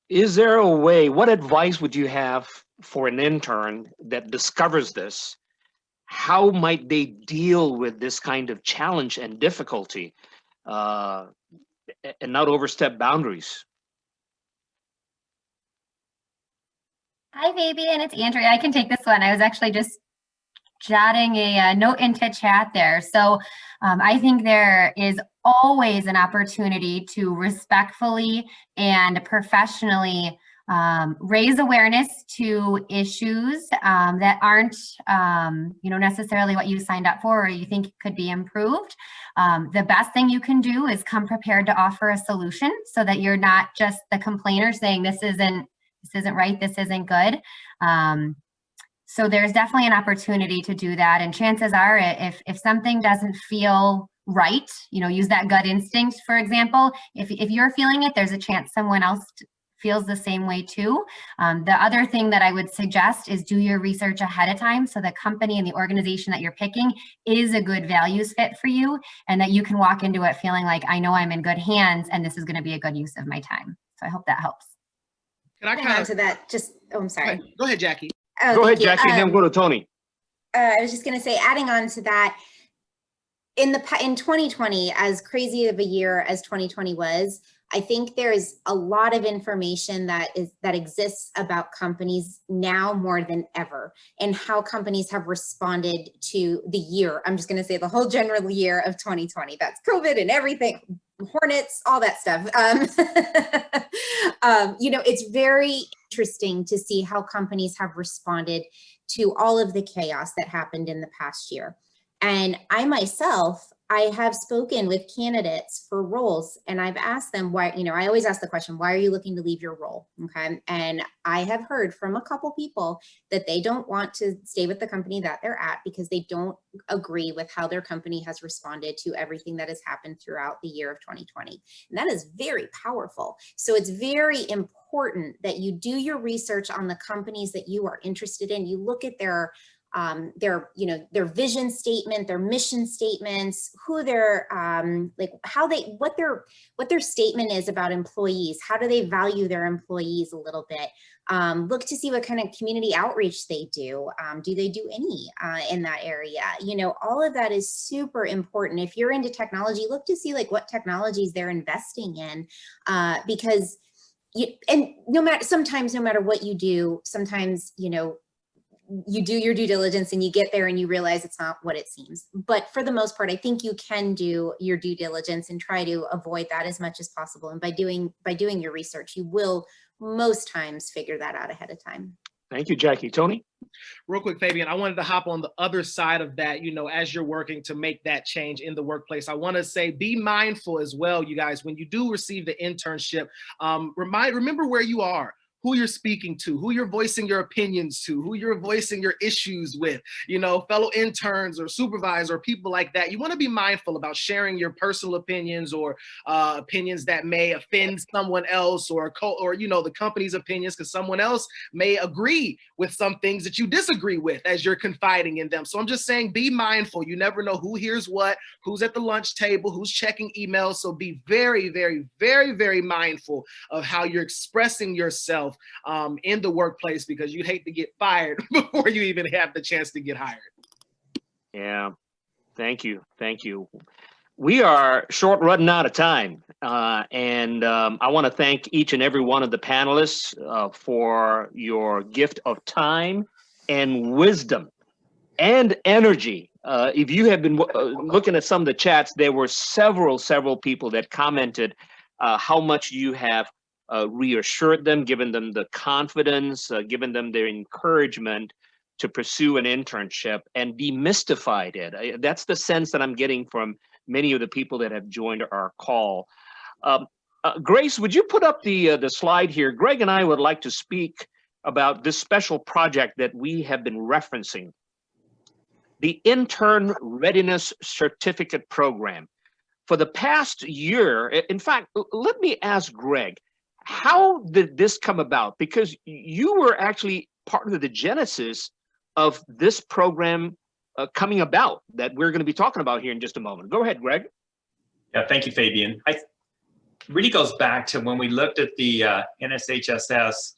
is there a way, what advice would you have for an intern that discovers this? How might they deal with this kind of challenge and difficulty and not overstep boundaries? Hi, Fabian, it's Andrea. I can take this one. I was actually just jotting a note into chat there. So I think there is always an opportunity to respectfully and professionally raise awareness to issues that aren't necessarily what you signed up for or you think could be improved. The best thing you can do is come prepared to offer a solution so that you're not just the complainer saying this isn't right, this isn't good. So there's definitely an opportunity to do that. And chances are if something doesn't feel right, use that gut instinct, for example. If you're feeling it, there's a chance someone else feels the same way too. The other thing that I would suggest is do your research ahead of time so the company and the organization that you're picking is a good values fit for you and that you can walk into it feeling like, I know I'm in good hands and this is going to be a good use of my time. So I hope that helps. Can I add on to that? I'm sorry. Go ahead, Jackie. Oh, go ahead, Jackie, and then we'll go to Tony. I was just going to say, adding on to that, in 2020, as crazy of a year as 2020 was, I think there is a lot of information that exists about companies now more than ever, and how companies have responded to the year. I'm just going to say the whole general year of 2020. That's COVID and everything, hornets, all that stuff. It's very interesting to see how companies have responded to all of the chaos that happened in the past year. And I myself I have spoken with candidates for roles and I've asked them why, I always ask the question, why are you looking to leave your role? Okay. And I have heard from a couple people that they don't want to stay with the company that they're at because they don't agree with how their company has responded to everything that has happened throughout the year of 2020. And that is very powerful. So it's very important that you do your research on the companies that you are interested in. You look at their vision statement, their mission statements, who they're what their statement is about employees. How do they value their employees a little bit? Look to see what kind of community outreach they do. Do they do any in that area? All of that is super important. If you're into technology, look to see like what technologies they're investing in, because no matter what you do, sometimes, you do your due diligence and you get there and you realize it's not what it seems. But for the most part, I think you can do your due diligence and try to avoid that as much as possible. And by doing your research, you will most times figure that out ahead of time. Thank you, Jackie. Tony? Real quick, Fabian, I wanted to hop on the other side of that, as you're working to make that change in the workplace. I want to say, be mindful as well, you guys, when you do receive the internship, remember where you are, who you're speaking to, who you're voicing your opinions to, who you're voicing your issues with, fellow interns or supervisors or people like that. You want to be mindful about sharing your personal opinions or opinions that may offend someone else or the company's opinions, because someone else may agree with some things that you disagree with as you're confiding in them. So I'm just saying, be mindful. You never know who hears what, who's at the lunch table, who's checking emails. So be very, very, very, very mindful of how you're expressing yourself in the workplace, because you'd hate to get fired before you even have the chance to get hired. Yeah, thank you. We are running out of time. And I want to thank each and every one of the panelists for your gift of time and wisdom and energy. If you have been looking at some of the chats, there were several people that commented how much you have reassured them, given them the confidence, given them their encouragement to pursue an internship and demystified it. That's the sense that I'm getting from many of the people that have joined our call. Grace, would you put up the slide here? Greg and I would like to speak about this special project that we have been referencing, the Intern Readiness Certificate Program. For the past year, in fact, let me ask Greg, how did this come about? Because you were actually part of the genesis of this program coming about that we're going to be talking about here in just a moment. Go ahead, Greg. Yeah, thank you, Fabian. It really goes back to when we looked at the NSHSS.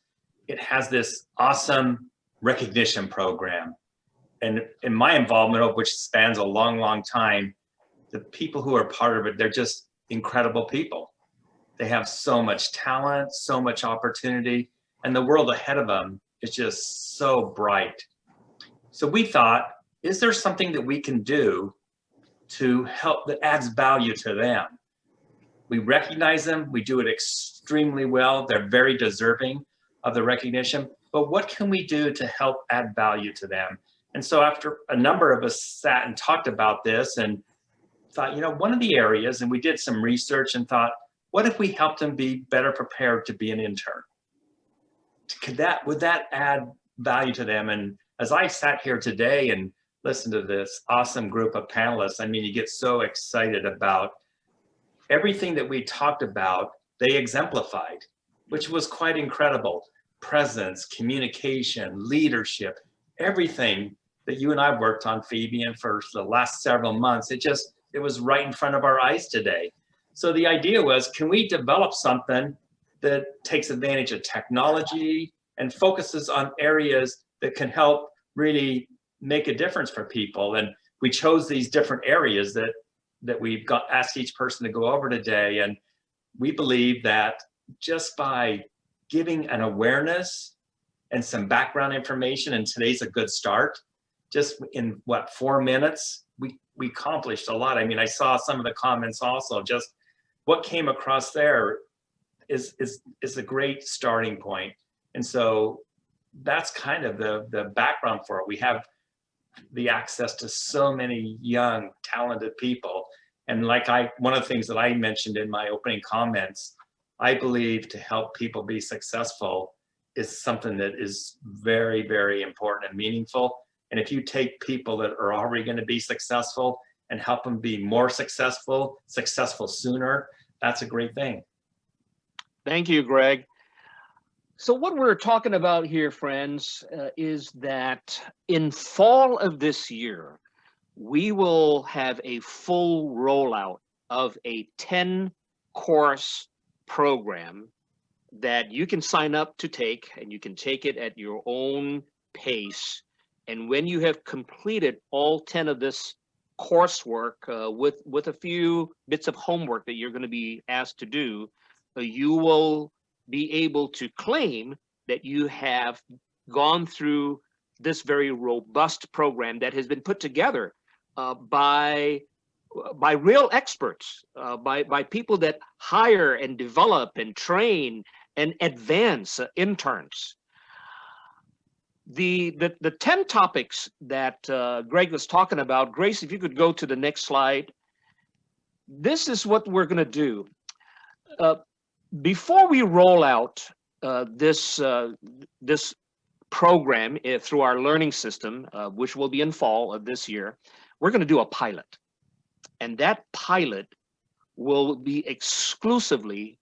It has this awesome recognition program. And in my involvement, of which spans a long time, the people who are part of it, they're just incredible people. They have so much talent, so much opportunity, and the world ahead of them is just so bright. So we thought, is there something that we can do to help that adds value to them? We recognize them, we do it extremely well, they're very deserving of the recognition, but what can we do to help add value to them? And so after a number of us sat and talked about this and thought, one of the areas, and we did some research and thought, what if we helped them be better prepared to be an intern? Would that add value to them? And as I sat here today and listened to this awesome group of panelists, you get so excited about everything that we talked about, they exemplified, which was quite incredible. Presence, communication, leadership, everything that you and I worked on, Fabian, for the last several months, it was right in front of our eyes today. So the idea was, can we develop something that takes advantage of technology and focuses on areas that can help really make a difference for people? And we chose these different areas that we've asked each person to go over today. And we believe that just by giving an awareness and some background information, and today's a good start, just in 4 minutes, we accomplished a lot. I saw some of the comments also, just what came across there is a great starting point. And so that's kind of the background for it. We have the access to so many young, talented people. And one of the things that I mentioned in my opening comments, I believe to help people be successful is something that is very, very important and meaningful. And if you take people that are already going to be successful and help them be more successful sooner, that's a great thing. Thank you, Greg. So what we're talking about here, friends, is that in fall of this year, we will have a full rollout of a 10-course program that you can sign up to take, and you can take it at your own pace. And when you have completed all 10 of this coursework with a few bits of homework that you're going to be asked to do, you will be able to claim that you have gone through this very robust program that has been put together by real experts, by people that hire and develop and train and advance interns. The 10 topics that Greg was talking about, Grace, if you could go to the next slide. This is what we're going to do. Before we roll out this program through our learning system, which will be in fall of this year, we're going to do a pilot. And that pilot will be exclusively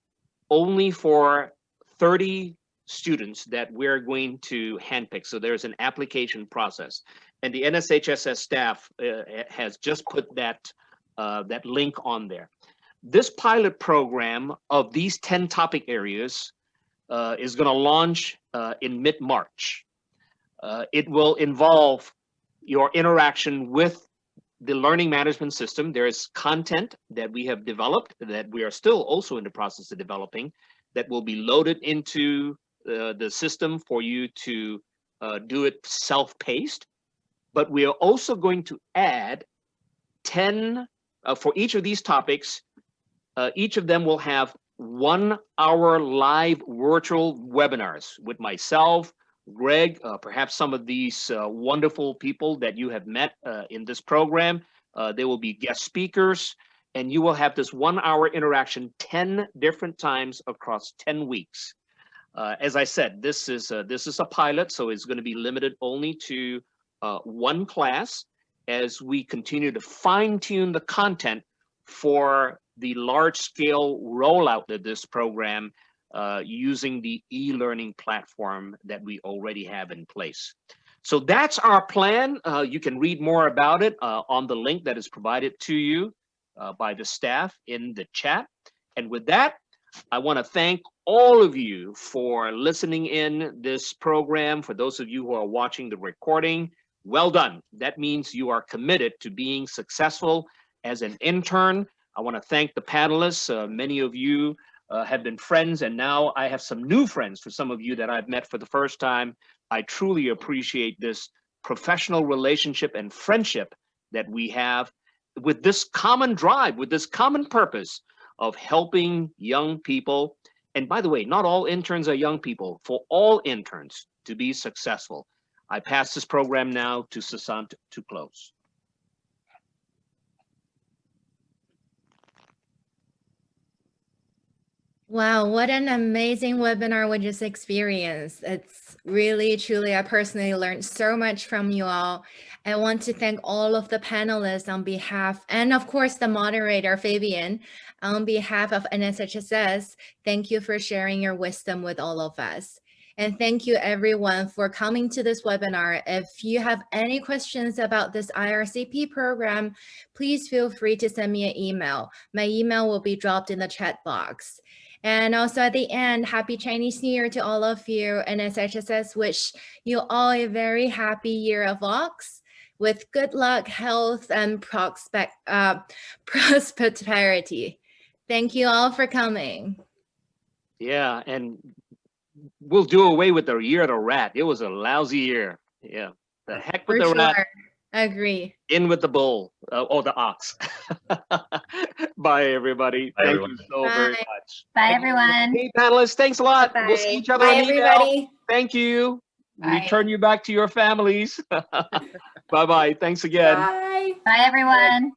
only for 30 students that we're going to handpick. So there's an application process. And the NSHSS staff has just put that link on there. This pilot program of these 10 topic areas is going to launch in mid-March. It will involve your interaction with the learning management system. There is content that we have developed that we are still also in the process of developing that will be loaded into the system for you to do it self-paced. But we are also going to add 10 for each of these topics. Each of them will have 1 hour live virtual webinars with myself, Greg, perhaps some of these wonderful people that you have met in this program. They will be guest speakers, and you will have this 1 hour interaction 10 different times across 10 weeks. As I said, this is a pilot, so it's going to be limited only to one class as we continue to fine-tune the content for the large-scale rollout of this program using the e-learning platform that we already have in place. So that's our plan. You can read more about it on the link that is provided to you by the staff in the chat. And with that, I want to thank all of you for listening in this program. For those of you who are watching the recording, well done. That means you are committed to being successful as an intern. I want to thank the panelists. Many of you have been friends, and now I have some new friends for some of you that I've met for the first time. I truly appreciate this professional relationship and friendship that we have with this common drive, with this common purpose of helping young people. And by the way, not all interns are young people. For all interns to be successful, I pass this program now to Susan to close. Wow, what an amazing webinar we just experienced. It's really, truly, I personally learned so much from you all. I want to thank all of the panelists on behalf, and of course, the moderator, Fabian, on behalf of NSHSS. Thank you for sharing your wisdom with all of us. And thank you everyone for coming to this webinar. If you have any questions about this IRCP program, please feel free to send me an email. My email will be dropped in the chat box. And also at the end, happy Chinese New Year to all of you. And NSHSS wish you all a very happy year of Ox with good luck, health, and prosperity. Thank you all for coming. Yeah, and we'll do away with the year of the rat. It was a lousy year. Yeah, the heck with the rat. Agree. In with the bull or the ox. Bye, everybody. Bye, Thank everyone. you so very much. Bye, everyone. Hey, panelists, thanks a lot. Bye. We'll see each other Bye, on email. everybody. Thank you. Bye. Return you back to your families. Bye-bye. Thanks again. Bye. Bye, everyone.